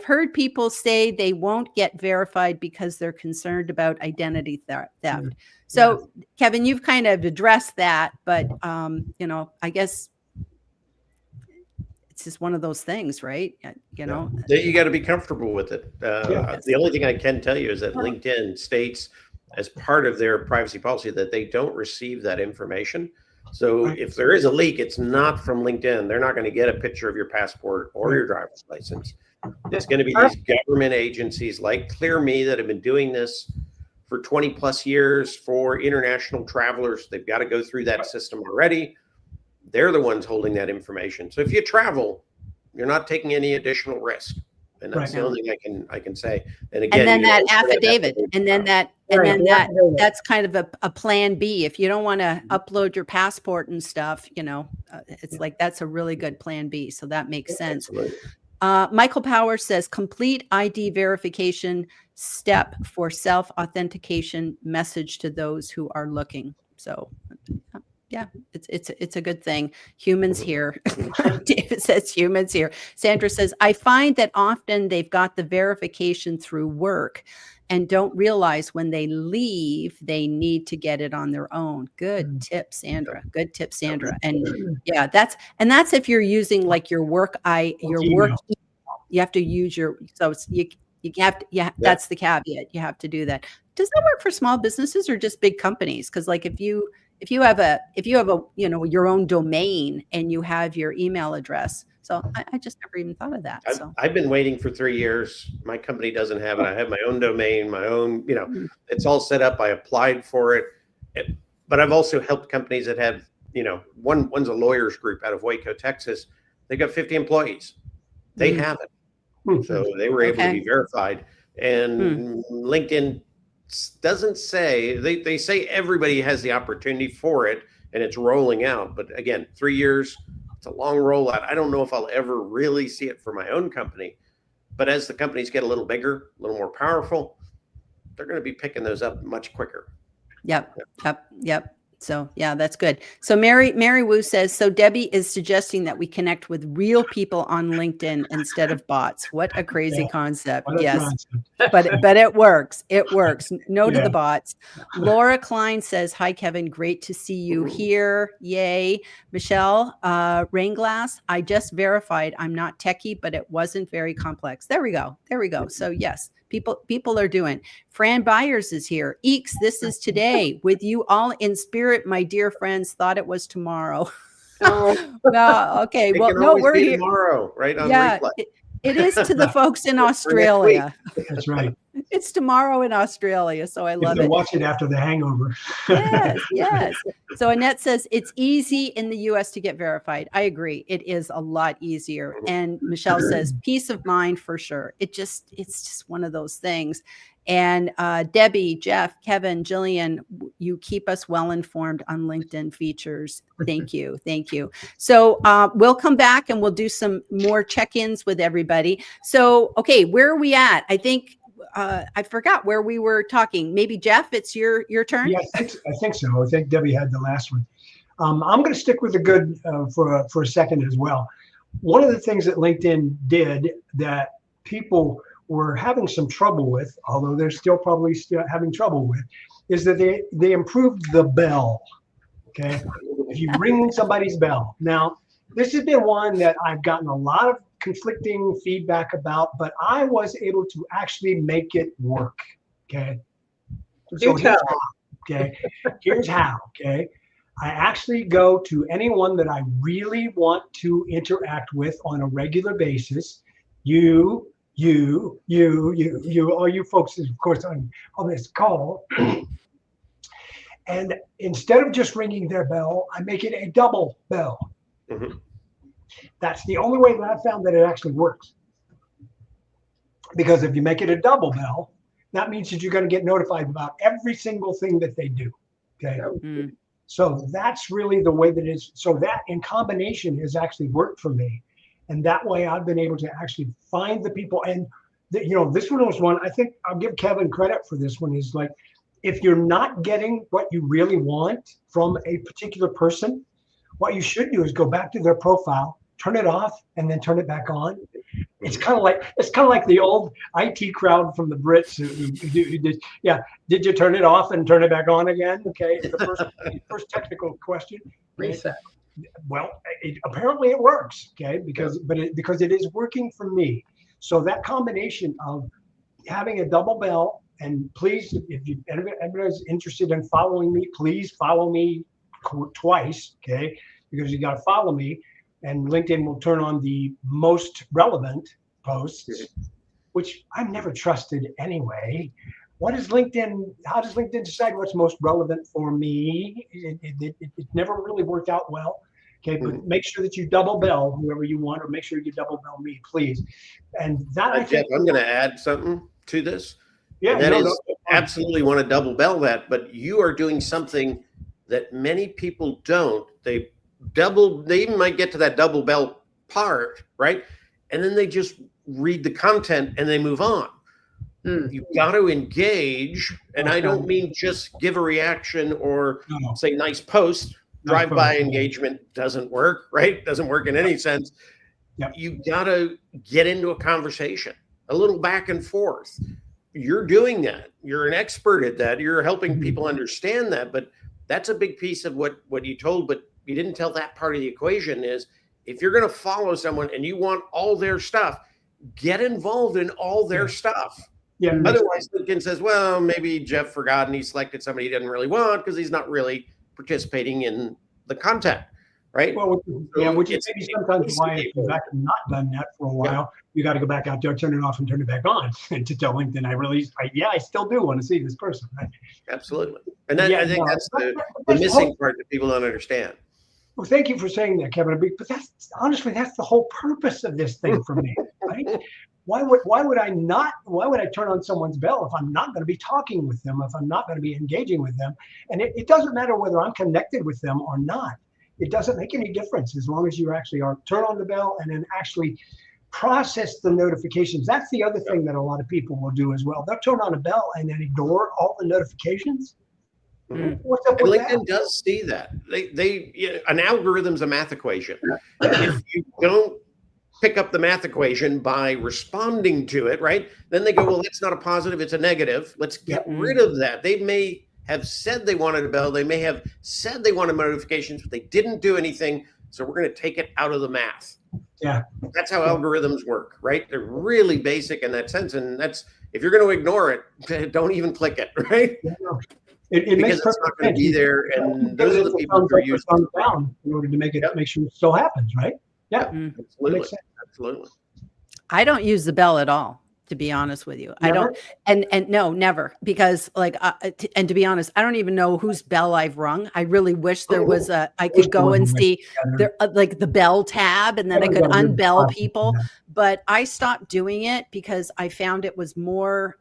heard people say they won't get verified because they're concerned about identity theft. So Kevin, you've kind of addressed that, but I guess it's just one of those things, right? You got to be comfortable with it. The only thing I can tell you is that LinkedIn states as part of their privacy policy that they don't receive that information So Right. if there is a leak, it's not from LinkedIn. They're not going to get a picture of your passport or your driver's license. It's going to be these government agencies like ClearMe that have been doing this for 20 plus years for international travelers. They've got to go through that system already. They're the ones holding that information. So if you travel, you're not taking any additional risk. And that's Right. the only thing I can say. And again, And then you that don't put affidavit, and then that, and Right, then the that, affidavit. that's kind of a plan B. If you don't want to upload your passport and stuff, it's like, that's a really good plan B. So that makes sense. Absolutely. Michael Powers says complete ID verification step for self-authentication message to those who are looking. So yeah, it's a good thing. Humans here. David says humans here. Sandra says, I find that often they've got the verification through work and don't realize when they leave, they need to get it on their own. Good tip, Sandra. Good tip, Sandra. And yeah, that's if you're using like your work, Email. you have to use your, so it's, you have to, yeah, that's the caveat. You have to do that. Does that work for small businesses or just big companies? Because like if you have a your own domain and you have your email address. So I just never even thought of that. So I've been waiting for 3 years. My company doesn't have it. I have my own domain, my own, it's all set up. I applied for it. But I've also helped companies that have, one's a lawyers group out of Waco, Texas. They got 50 employees. They have it. So they were able to be verified. And LinkedIn doesn't say, they say everybody has the opportunity for it and it's rolling out. But again, 3 years, it's a long rollout. I don't know if I'll ever really see it for my own company. But as the companies get a little bigger, a little more powerful, they're going to be picking those up much quicker. Yep. So yeah, that's good. So Mary Wu says, so Debbie is suggesting that we connect with real people on LinkedIn instead of bots. What a crazy concept. What a Yes. concept. But it works. It works. No to the bots. Laura Klein says, hi, Kevin. Great to see you here. Yay. Michelle Rainglass, I just verified I'm not techie, but it wasn't very complex. There we go. So yes, people are doing. Fran Byers is here. Eeks, this is today with you all in spirit, my dear friends. Thought it was tomorrow. No, okay. Well, no, we're here tomorrow, right? On replay. It is to the folks in Australia. That's right. It's tomorrow in Australia, so I love it. Watch it after the hangover. Yes. So Annette says it's easy in the U.S. to get verified. I agree. It is a lot easier. And Michelle says peace of mind for sure. It's just one of those things. And Debbie, Jeff, Kevin, Jillian, you keep us well informed on LinkedIn features. Thank you. So we'll come back and we'll do some more check-ins with everybody. So, okay, where are we at? I think I forgot where we were talking. Maybe Jeff, it's your turn. Yeah, I think so. I think Debbie had the last one. I'm going to stick with the good for a second as well. One of the things that LinkedIn did that people were having some trouble with, although they're still having trouble with, is that they improved the bell. Okay, if you ring somebody's bell. Now, this has been one that I've gotten a lot of conflicting feedback about, but I was able to actually make it work. Okay, so here's how. Okay, here's how. Okay, I actually go to anyone that I really want to interact with on a regular basis. You, all you folks, of course, on this call. And instead of just ringing their bell, I make it a double bell. That's the only way that I found that it actually works. Because if you make it a double bell, that means that you're going to get notified about every single thing that they do. Okay. So that's really the way that it is. So that in combination has actually worked for me. And that way I've been able to actually find the people. And, this one was one, I think I'll give Kevin credit for this one, is like, if you're not getting what you really want from a particular person, what you should do is go back to their profile, turn it off, and then turn it back on. It's kind of like the old IT crowd from the Brits who did. Yeah, did you turn it off and turn it back on again? Okay, the first technical question. Reset. Well, apparently it works. Okay, because it is working for me. So that combination of having a double bell, and please, if anybody's interested in following me, please follow me twice, okay, because you got to follow me, and LinkedIn will turn on the most relevant posts, which I've never trusted anyway. How does LinkedIn decide what's most relevant for me? It never really worked out well. Okay, but make sure that you double bell whoever you want, or make sure you double bell me, please. And that I Jeff, think, I'm going to add something to this. yeah, And that no, is no, absolutely want to double bell that, but you are doing something that many people don't. They even might get to that double bell part, right? And then they just read the content and they move on. You've got to engage. And I don't mean just give a reaction or say nice post. Drive-by engagement doesn't work, right? Doesn't work in any sense. Yep. You got to get into a conversation, a little back and forth. You're doing that. You're an expert at that. You're helping people understand that. But that's a big piece of what you told, but you didn't tell that part of the equation is if you're going to follow someone and you want all their stuff, get involved in all their stuff. Yeah. Otherwise, LinkedIn says, well, maybe Jeff forgot and he selected somebody he didn't really want because he's not really participating in the content, right? Well, which is maybe sometimes why if you've actually not done that for a while, you got to go back out there, turn it off, and turn it back on, and to tell LinkedIn, I still do want to see this person. Right? Absolutely, and that, I think that's the missing part that people don't understand. Well, thank you for saying that, Kevin. But that's the whole purpose of this thing for me, right? Why would I turn on someone's bell if I'm not going to be talking with them, if I'm not going to be engaging with them? And it doesn't matter whether I'm connected with them or not. It doesn't make any difference as long as you actually turn on the bell and then actually process the notifications. That's the other thing that a lot of people will do as well. They'll turn on a bell and then ignore all the notifications. What's up with LinkedIn does see that. An algorithm's a math equation. If you don't pick up the math equation by responding to it, right? Then they go, well, that's not a positive, it's a negative. Let's get rid of that. They may have said they wanted a bell. They may have said they wanted notifications, but they didn't do anything. So we're going to take it out of the math. Yeah. That's how algorithms work, right? They're really basic in that sense. And that's, if you're going to ignore it, don't even click it, right? It makes because it's not going to be there. And those are the people who are using down in order to make sure it still happens, right? Yeah. Absolutely. Absolutely. I don't use the bell at all, to be honest with you. Never? I don't. And no, never. Because and to be honest, I don't even know whose bell I've rung. I really wish there was I could go and see there like the bell tab and then I could unbell people. But I stopped doing it because I found it was more,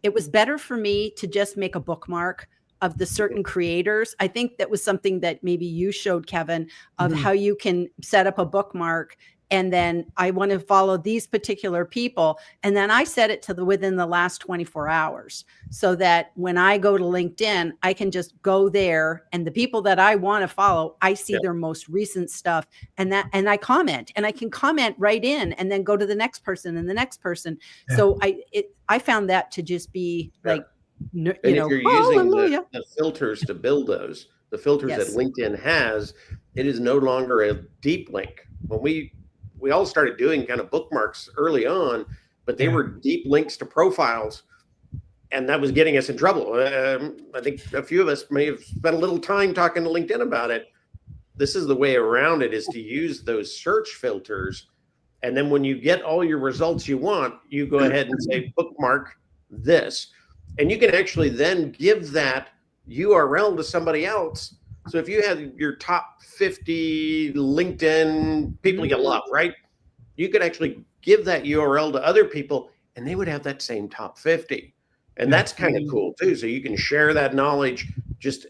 it was better for me to just make a bookmark of the certain creators. I think that was something that maybe you showed, Kevin, of how you can set up a bookmark. And then I want to follow these particular people. And then I set it to within the last 24 hours so that when I go to LinkedIn, I can just go there and the people that I want to follow, I see their most recent stuff and I comment and I can comment right in and then go to the next person and the next person. Yeah. So I found that to just be like, if you're using the filters to build those, the filters that LinkedIn has, it is no longer a deep link. When we all started doing kind of bookmarks early on, but they were deep links to profiles, and that was getting us in trouble. I think a few of us may have spent a little time talking to LinkedIn about it. This is the way around it, is to use those search filters. And then when you get all your results you want, you go ahead and say bookmark this. And you can actually then give that URL to somebody else. So if you have your top 50 LinkedIn people you love, right? You could actually give that URL to other people and they would have that same top 50. And that's kind of cool too. So you can share that knowledge just,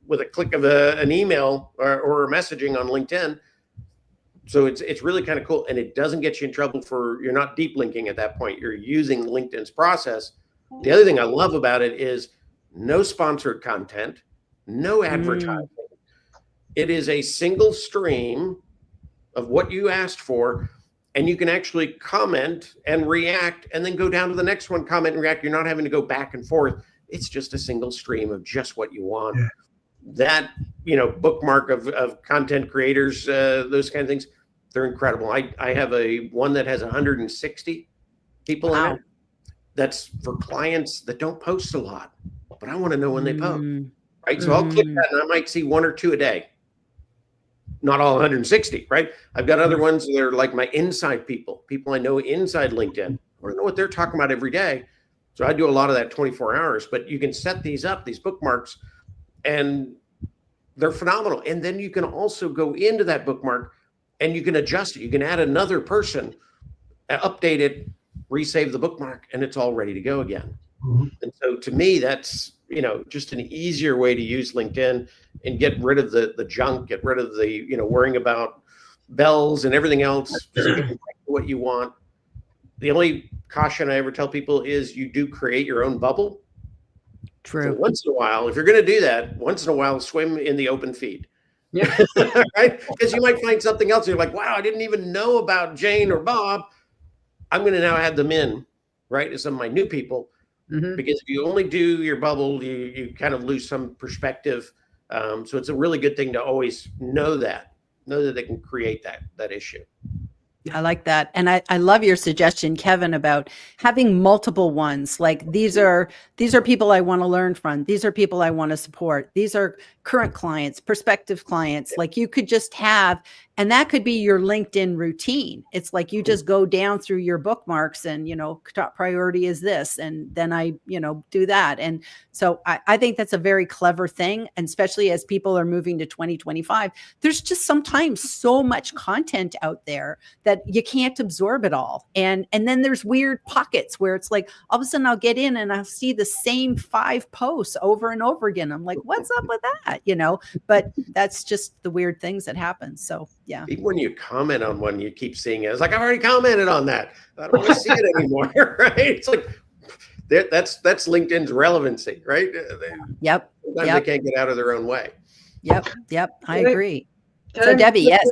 with a click of an email or messaging on LinkedIn. So it's really kind of cool. And it doesn't get you in trouble you're not deep linking at that point. You're using LinkedIn's process. The other thing I love about it is no sponsored content, no advertising. It is a single stream of what you asked for, and you can actually comment and react and then go down to the next one, comment and react. You're not having to go back and forth. It's just a single stream of just what you want. Yeah. That, bookmark of content creators, those kind of things, they're incredible. I have one that has 160 people in it. That's for clients that don't post a lot, but I want to know when they post. right? So I'll click that and I might see 1 or 2 a day. Not all 160, right? I've got other ones that are like my inside people I know inside LinkedIn. I want to know what they're talking about every day. So I do a lot of that 24 hours, but you can set these up, these bookmarks, and they're phenomenal. And then you can also go into that bookmark and you can adjust it. You can add another person, update it, resave the bookmark, and it's all ready to go again. And so to me, that's, just an easier way to use LinkedIn and get rid of the junk, get rid of the, worrying about bells and everything else. Just get right to what you want. The only caution I ever tell people is you do create your own bubble. True. So once in a while, if you're going to do that, once in a while, swim in the open feed. Yeah. Right? Because you might find something else. You're like, wow, I didn't even know about Jane or Bob. I'm going to now add them in, right, as some of my new people. Because if you only do your bubble, you kind of lose some perspective. So it's a really good thing to always know that they can create that issue. I like that. And I love your suggestion, Kevin, about having multiple ones. Like these are people I want to learn from. These are people I want to support. These are current clients, prospective clients. Like you could just have, and that could be your LinkedIn routine. It's like you just go down through your bookmarks and, top priority is this. And then I, do that. And so I think that's a very clever thing. And especially as people are moving to 2025, there's just sometimes so much content out there that you can't absorb it all. And then there's weird pockets where it's like, all of a sudden I'll get in and I'll see the same 5 posts over and over again. I'm like, what's up with that? But that's just the weird things that happen. So yeah. Even when you comment on one, you keep seeing it. It's like, I've already commented on that. I don't want to see it anymore. Right? It's like, that's LinkedIn's relevancy, right? Yep. Sometimes they can't get out of their own way. Yep. I agree. So Debbie, yes.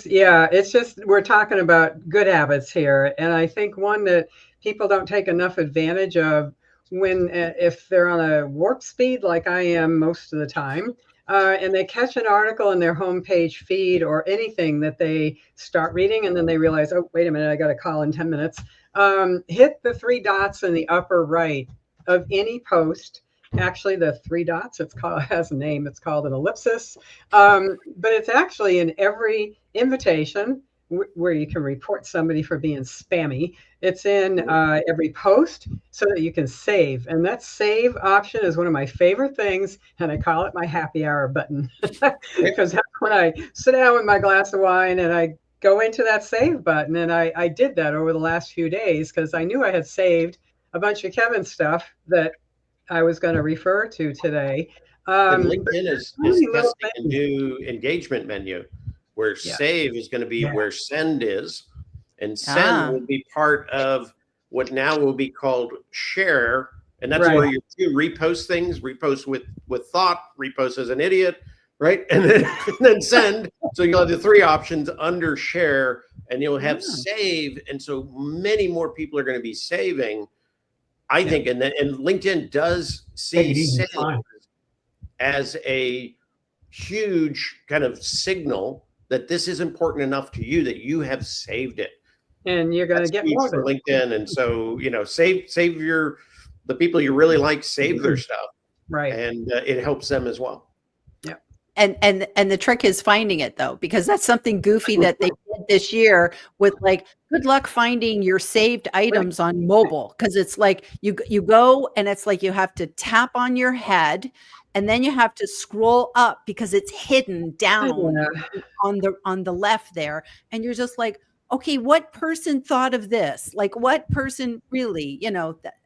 Yeah, it's just, we're talking about good habits here. And I think one that people don't take enough advantage of if they're on a warp speed, like I am most of the time, and they catch an article in their homepage feed or anything that they start reading, and then they realize, oh, wait a minute, I got a call in 10 minutes. Hit the 3 dots in the upper right of any post. Actually, the 3 dots, has a name. It's called an ellipsis. But it's actually in every invitation where you can report somebody for being spammy. It's in every post so that you can save. And that save option is one of my favorite things. And I call it my happy hour button. Because that's when I sit down with my glass of wine and I go into that save button. And I did that over the last few days because I knew I had saved a bunch of Kevin stuff that I was going to refer to today. And LinkedIn is testing a new engagement menu where save is going to be where send is. And send will be part of what now will be called share. And that's where you repost things, repost with thought, repost as an idiot, right? And then send. So you'll have the 3 options under share and you'll have save. And so many more people are going to be saving. I think, and LinkedIn does see save as a huge kind of signal that this is important enough to you that you have saved it. And you're going to get more for LinkedIn. And so, save the people you really like, save their stuff. Right. And it helps them as well. Yeah. And the trick is finding it though, because that's something goofy that they did this year with like, good luck finding your saved items on mobile. Cause it's like you go and it's like you have to tap on your head and then you have to scroll up because it's hidden down on the left there. And you're just like, okay, what person thought of this? Like what person really,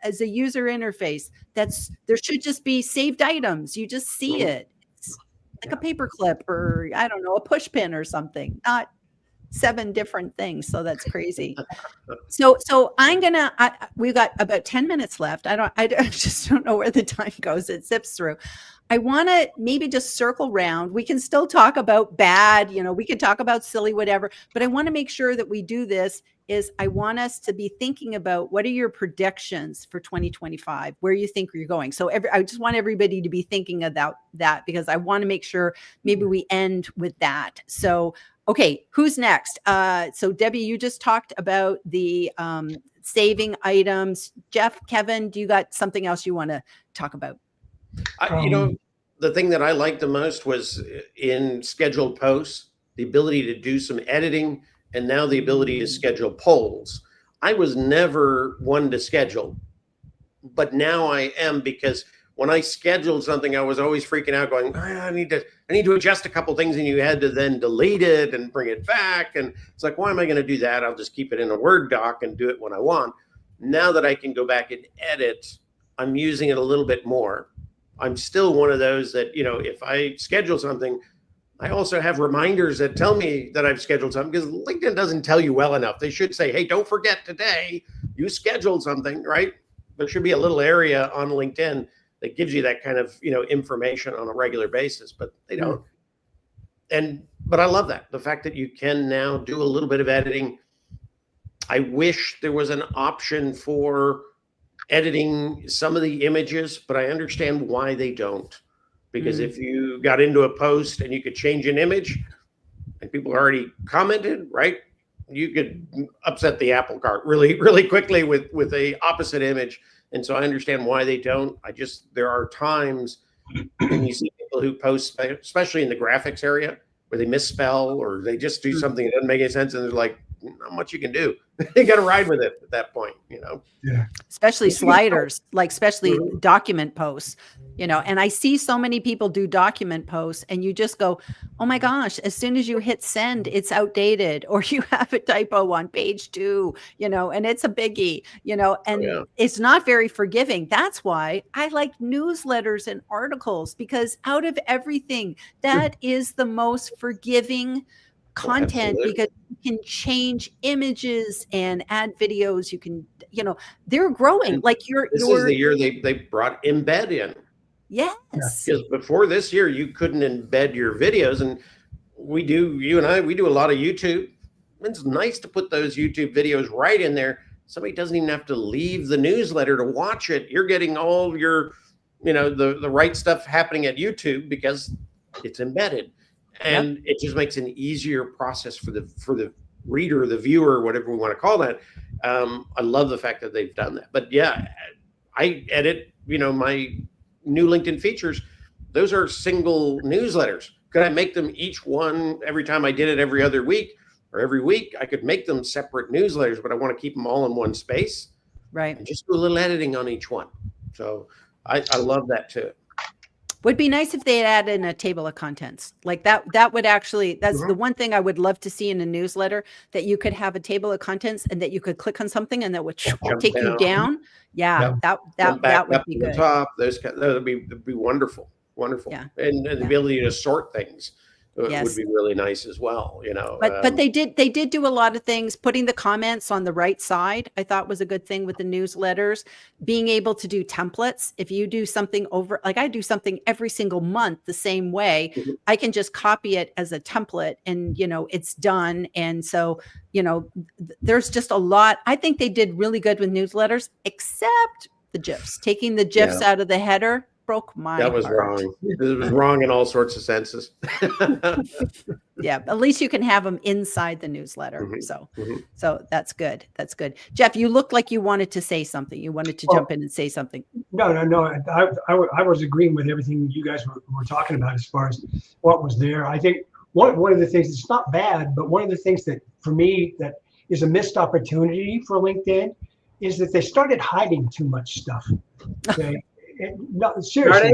as a user interface, there should just be saved items. You just see it. It's like a paperclip or I don't know, a push pin or something, not 7 different things. So that's crazy. So we've got about 10 minutes left. I just don't know where the time goes. It zips through. I want to maybe just circle round. We can still talk about bad, we can talk about silly, whatever, but I want to make sure that we do this I want us to be thinking about what are your predictions for 2025, where you think you're going. So I just want everybody to be thinking about that because I want to make sure maybe we end with that. So, okay, who's next? So Debbie, you just talked about the saving items. Jeff, Kevin, do you got something else you want to talk about? the thing that I liked the most was in scheduled posts, the ability to do some editing, and now the ability to schedule polls. I was never one to schedule, but now I am, because when I scheduled something, I was always freaking out, going, I need to adjust a couple things, and you had to then delete it and bring it back, and it's like, why am I going to do that? I'll just keep it in a Word doc and do it when I want. Now that I can go back and edit, I'm using it a little bit more. I'm still one of those that, if I schedule something, I also have reminders that tell me that I've scheduled something, because LinkedIn doesn't tell you well enough. They should say, hey, don't forget today you scheduled something, right? There should be a little area on LinkedIn that gives you that kind of, information on a regular basis, but they don't. But I love that. The fact that you can now do a little bit of editing. I wish there was an option for editing some of the images, but I understand why they don't. Because if you got into a post and you could change an image and people already commented, right? You could upset the apple cart really, really quickly with a opposite image. And so I understand why they don't. There are times when you see people who post, especially in the graphics area, where they misspell or they just do something that doesn't make any sense, and there's like, not much you can do. You got to ride with it at that point, Yeah. Especially sliders, like especially document posts, and I see so many people do document posts, and you just go, oh my gosh, as soon as you hit send, it's outdated, or you have a typo on page 2, and it's a biggie, and it's not very forgiving. That's why I like newsletters and articles, because out of everything, that is the most forgiving content, because you can change images and add videos. You can, they're growing. And like this is the year they brought embed in. Yes. Because before this year, you couldn't embed your videos. And you and I do a lot of YouTube. It's nice to put those YouTube videos right in there. Somebody doesn't even have to leave the newsletter to watch it. You're getting all your, the right stuff happening at YouTube because it's embedded. And it just makes an easier process for the reader, the viewer, whatever we want to call that. I love the fact that they've done that. But yeah, I edit, my new LinkedIn features. Those are single newsletters. Could I make them each one every time I did it every other week or every week? I could make them separate newsletters, but I want to keep them all in one space. Right. And just do a little editing on each one. So I love that too. Would be nice if they had added in a table of contents like that. That would actually, that's the one thing I would love to see in a newsletter, that you could have a table of contents and that you could click on something and that would take you down. Yeah. That would be good. Top, that would be wonderful. Wonderful. Yeah. And the ability to sort things would be really nice as well, But they did do a lot of things. Putting the comments on the right side, I thought was a good thing with the newsletters. Being able to do templates. If you do something like I do something every single month the same way, I can just copy it as a template and, it's done. And so, there's just a lot. I think they did really good with newsletters, except the GIFs. Taking the GIFs out of the header broke my heart. That was wrong. It was wrong in all sorts of senses. Yeah, at least you can have them inside the newsletter. So that's good. That's good. Jeff, you looked like you wanted to say something. You wanted to jump in and say something. No. I was agreeing with everything you guys were talking about as far as what was there. I think one of the things, it's not bad, but one of the things that for me that is a missed opportunity for LinkedIn is that they started hiding too much stuff. Okay. No, seriously.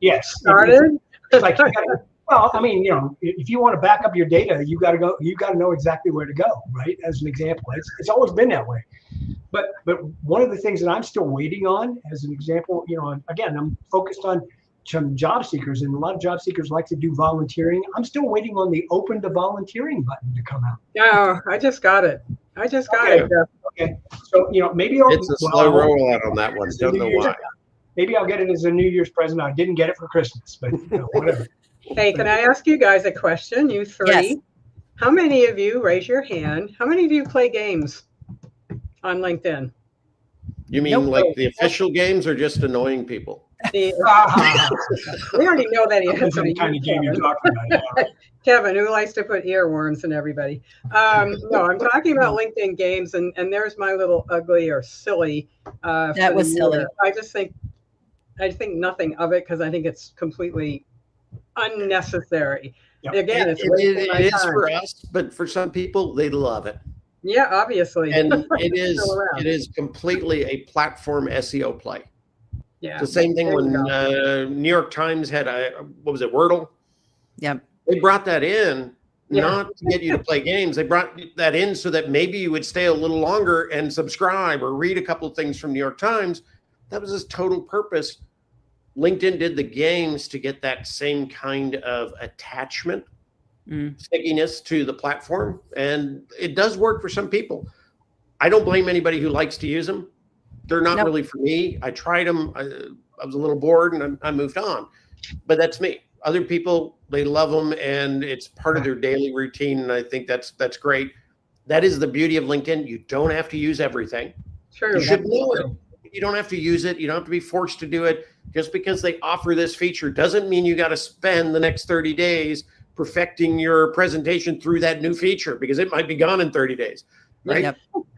Yes. Started? Like well, I mean, if you want to back up your data, you got to know exactly where to go, right? As an example, it's always been that way. But one of the things that I'm still waiting on, as an example, again, I'm focused on some job seekers, and a lot of job seekers like to do volunteering. I'm still waiting on the open to volunteering button to come out. No, I just got it. it. Okay. So, maybe it's a slow rollout on that one. Don't know why. Maybe I'll get it as a New Year's present. I didn't get it for Christmas, but whatever. Hey, can I ask you guys a question? You three. Yes. How many of you, raise your hand, how many of you play games on LinkedIn? You mean like the official games or just annoying people? We already know that answer. That's the kind of game you're talking about. Kevin, who likes to put earworms in everybody. No, I'm talking about LinkedIn games, and there's my little ugly or silly. That was silly. I just think I think nothing of it because I think it's completely unnecessary. Yep. Again, it's It wasting my is time. for us, but for some people, they love it. Yeah, obviously. And Still around. it is completely a platform SEO play. Yeah. It's the same thing There you when New York Times had what was it, Wordle? Yep. They brought that in Yeah. not to get you to play games. They brought that in so that maybe you would stay a little longer and subscribe or read a couple of things from New York Times. That was his total purpose. LinkedIn did the games to get that same kind of attachment, stickiness to the platform. And it does work for some people. I don't blame anybody who likes to use them. They're not really for me. I tried them. I was a little bored and I moved on. But that's me. Other people, they love them and it's part of their daily routine. And I think that's great. That is the beauty of LinkedIn. You don't have to use everything. True. You should know it. You don't have to use it. You don't have to be forced to do it. Just because they offer this feature doesn't mean you got to spend the next 30 days perfecting your presentation through that new feature because it might be gone in 30 days, right? Yep.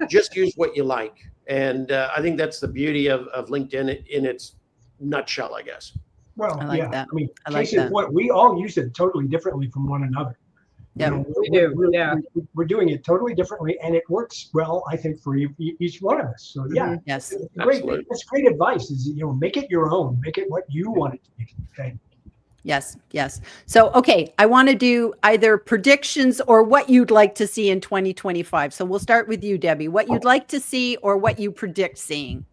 Just use what you like. And I think that's the beauty of LinkedIn in its nutshell, I guess. Well, I like yeah. that. I mean, I like case in that. point, we all use it totally differently from one another. Yep. We do, yeah. We're doing it totally differently, and it works well, I think, for each one of us. So yeah, Yes. it's great. Absolutely. That's great advice. Is make it your own, make it what you want it to be. Okay. Yes. Yes. So, okay, I want to do either predictions or what you'd like to see in 2025. So we'll start with you, Debbie. What you'd like to see or what you predict seeing.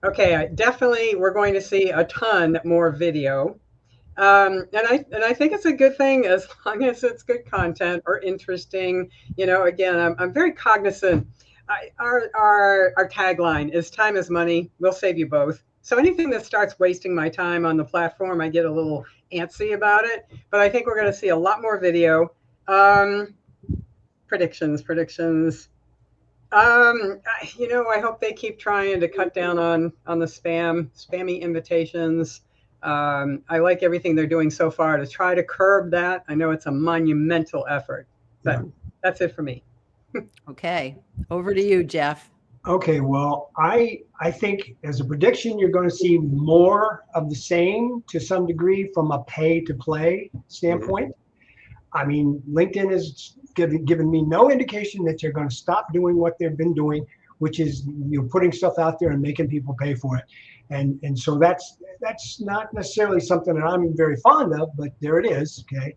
Okay, definitely we're going to see a ton more video. And I think it's a good thing as long as it's good content or interesting. Again, I'm very cognizant. Our tagline is time is money. We'll save you both. So anything that starts wasting my time on the platform, I get a little antsy about it. But I think we're going to see a lot more video. Predictions. I hope they keep trying to cut down on the spammy invitations. I like everything they're doing so far to try to curb that. I know it's a monumental effort, but that's it for me. Okay. Over to you, Jeff. Okay, well, I think as a prediction, you're going to see more of the same to some degree from a pay to play standpoint. I mean, LinkedIn has given me no indication that they're going to stop doing what they've been doing, which is putting stuff out there and making people pay for it. And so that's not necessarily something that I'm very fond of, but there it is. Okay.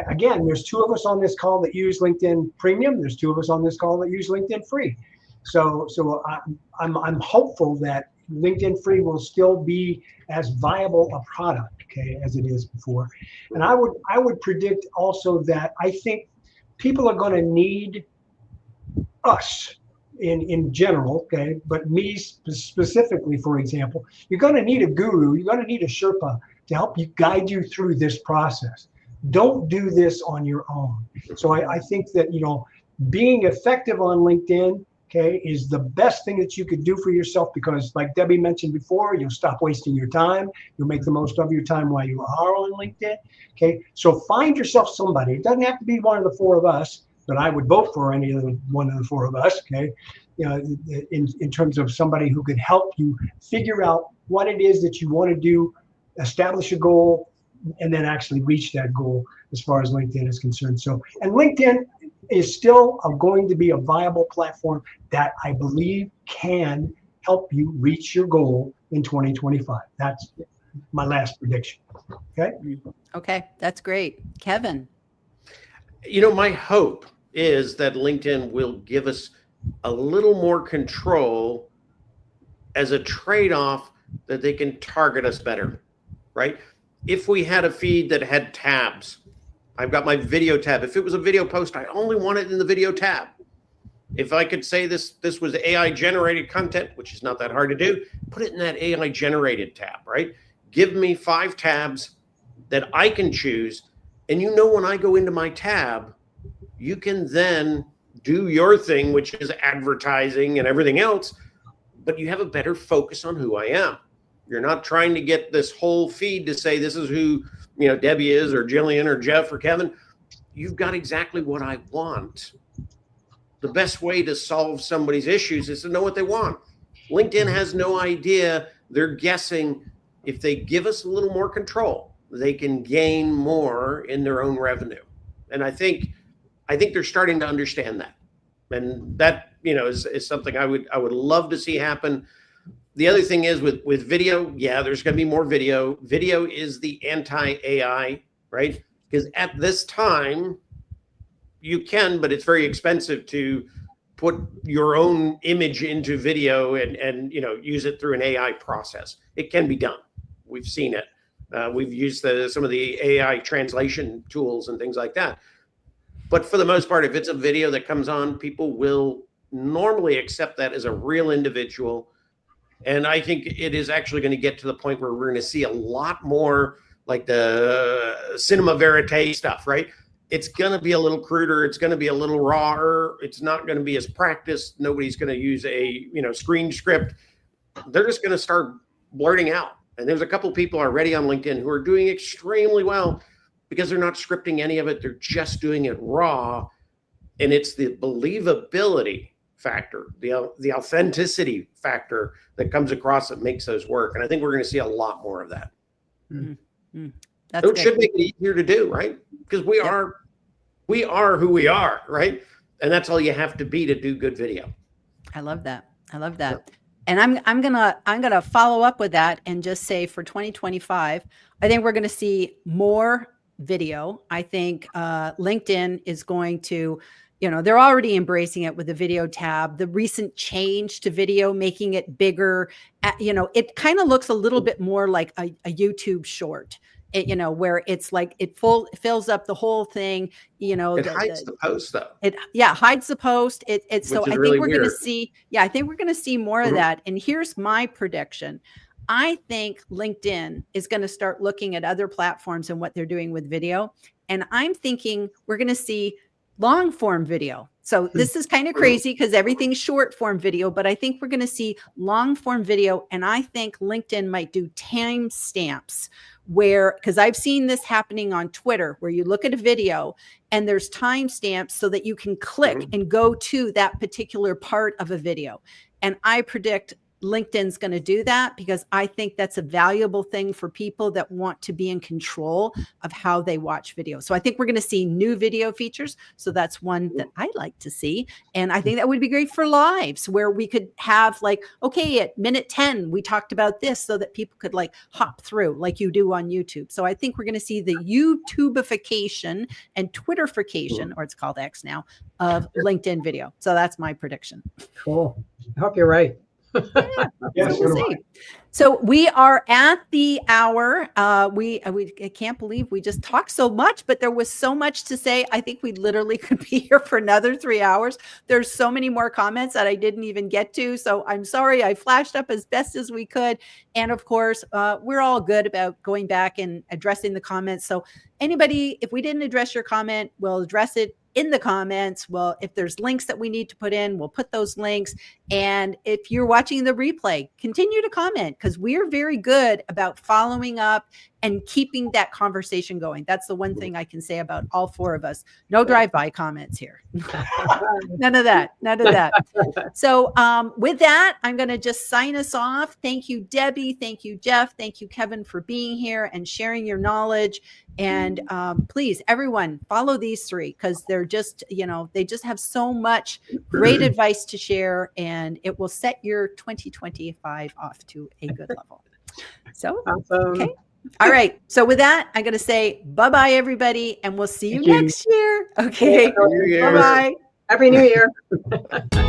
Again, there's two of us on this call that use LinkedIn Premium. There's two of us on this call that use LinkedIn Free. So I'm hopeful that LinkedIn Free will still be as viable a product, okay, as it is before. And I would predict also that I think people are going to need us in general, okay, but me specifically, for example, you're going to need a guru, you're going to need a Sherpa to help you guide you through this process. Don't do this on your own. So I think that, being effective on LinkedIn, okay, is the best thing that you could do for yourself because, like Debbie mentioned before, you'll stop wasting your time. You'll make the most of your time while you are on LinkedIn. Okay, so find yourself somebody. It doesn't have to be one of the four of us, but I would vote for any of one of the four of us. Okay, in terms of somebody who could help you figure out what it is that you want to do, establish a goal, and then actually reach that goal as far as LinkedIn is concerned. So, and LinkedIn is still going to be a viable platform that I believe can help you reach your goal in 2025. That's my last prediction. Okay. Okay. That's great. Kevin. My hope is that LinkedIn will give us a little more control as a trade-off that they can target us better, right? If we had a feed that had tabs, I've got my video tab. If it was a video post, I only want it in the video tab. If I could say this was AI generated content, which is not that hard to do, put it in that AI generated tab, right? Give me 5 tabs that I can choose. And when I go into my tab, you can then do your thing, which is advertising and everything else, but you have a better focus on who I am. You're not trying to get this whole feed to say this is who Debbie is or Jillian or Jeff or Kevin. You've got exactly what I want. The best way to solve somebody's issues is to know what they want. LinkedIn has no idea they're guessing if they give us a little more control, they can gain more in their own revenue. And I think they're starting to understand that. And that, is something I would love to see happen. The other thing is with video, yeah, there's going to be more video. Video is the anti-AI, right? Because at this time, you can, but it's very expensive to put your own image into video and use it through an AI process. It can be done. We've seen it. We've used some of the AI translation tools and things like that. But for the most part, if it's a video that comes on, people will normally accept that as a real individual. And I think it is actually going to get to the point where we're going to see a lot more like the cinema verite stuff, right? It's going to be a little cruder. It's going to be a little rawer. It's not going to be as practiced. Nobody's going to use a screen script. They're just going to start blurting out. And there's a couple people already on LinkedIn who are doing extremely well because they're not scripting any of it. They're just doing it raw. And it's the believability factor, the authenticity factor that comes across that makes those work. And I think we're going to see a lot more of that. Mm-hmm. So it should make it easier to do, right? Because we are who we are, right? And that's all you have to be to do good video. I love that. And I'm gonna follow up with that and just say for 2025, I think we're gonna see more video. I think LinkedIn is going to, they're already embracing it with the video tab. The recent change to video, making it bigger, it kind of looks a little bit more like a YouTube short. Where it's like it fills up the whole thing. It hides the post though. Hides the post. So I think really we're weird. going to see. Yeah, I think we're going to see more of that. And here's my prediction. I think LinkedIn is going to start looking at other platforms and what they're doing with video. And I'm thinking we're going to see long form video. So this is kind of crazy because everything's short form video, but I think we're going to see long form video. And I think LinkedIn might do timestamps because I've seen this happening on Twitter where you look at a video and there's timestamps so that you can click and go to that particular part of a video. And I predict LinkedIn's going to do that because I think that's a valuable thing for people that want to be in control of how they watch video. So I think we're going to see new video features. So that's one that I like to see. And I think that would be great for lives where we could have okay, at minute 10, we talked about this so that people could hop through like you do on YouTube. So I think we're going to see the YouTubification and Twitterification, or it's called X now, of LinkedIn video. So that's my prediction. Cool. I hope you're right. Yes, We'll see. So we are at the hour. I can't believe we just talked so much, but there was so much to say. I think we literally could be here for another 3 hours. There's so many more comments that I didn't even get to. So I'm sorry. I flashed up as best as we could. And of course, we're all good about going back and addressing the comments. So anybody, if we didn't address your comment, we'll address it in the comments. Well, if there's links that we need to put in, we'll put those links. And if you're watching the replay, continue to comment because we're very good about following up and keeping that conversation going. That's the one thing I can say about all four of us. No drive-by comments here. None of that. So with that, I'm going to just sign us off. Thank you, Debbie. Thank you, Jeff. Thank you, Kevin, for being here and sharing your knowledge. And please, everyone, follow these three because they're just, they just have so much great advice to share, and it will set your 2025 off to a good level. So, Awesome. Okay. All right. So with that, I'm going to say bye-bye, everybody, and we'll see you Thank you. next year. Okay. Happy New Year. Bye-bye. Happy New Year.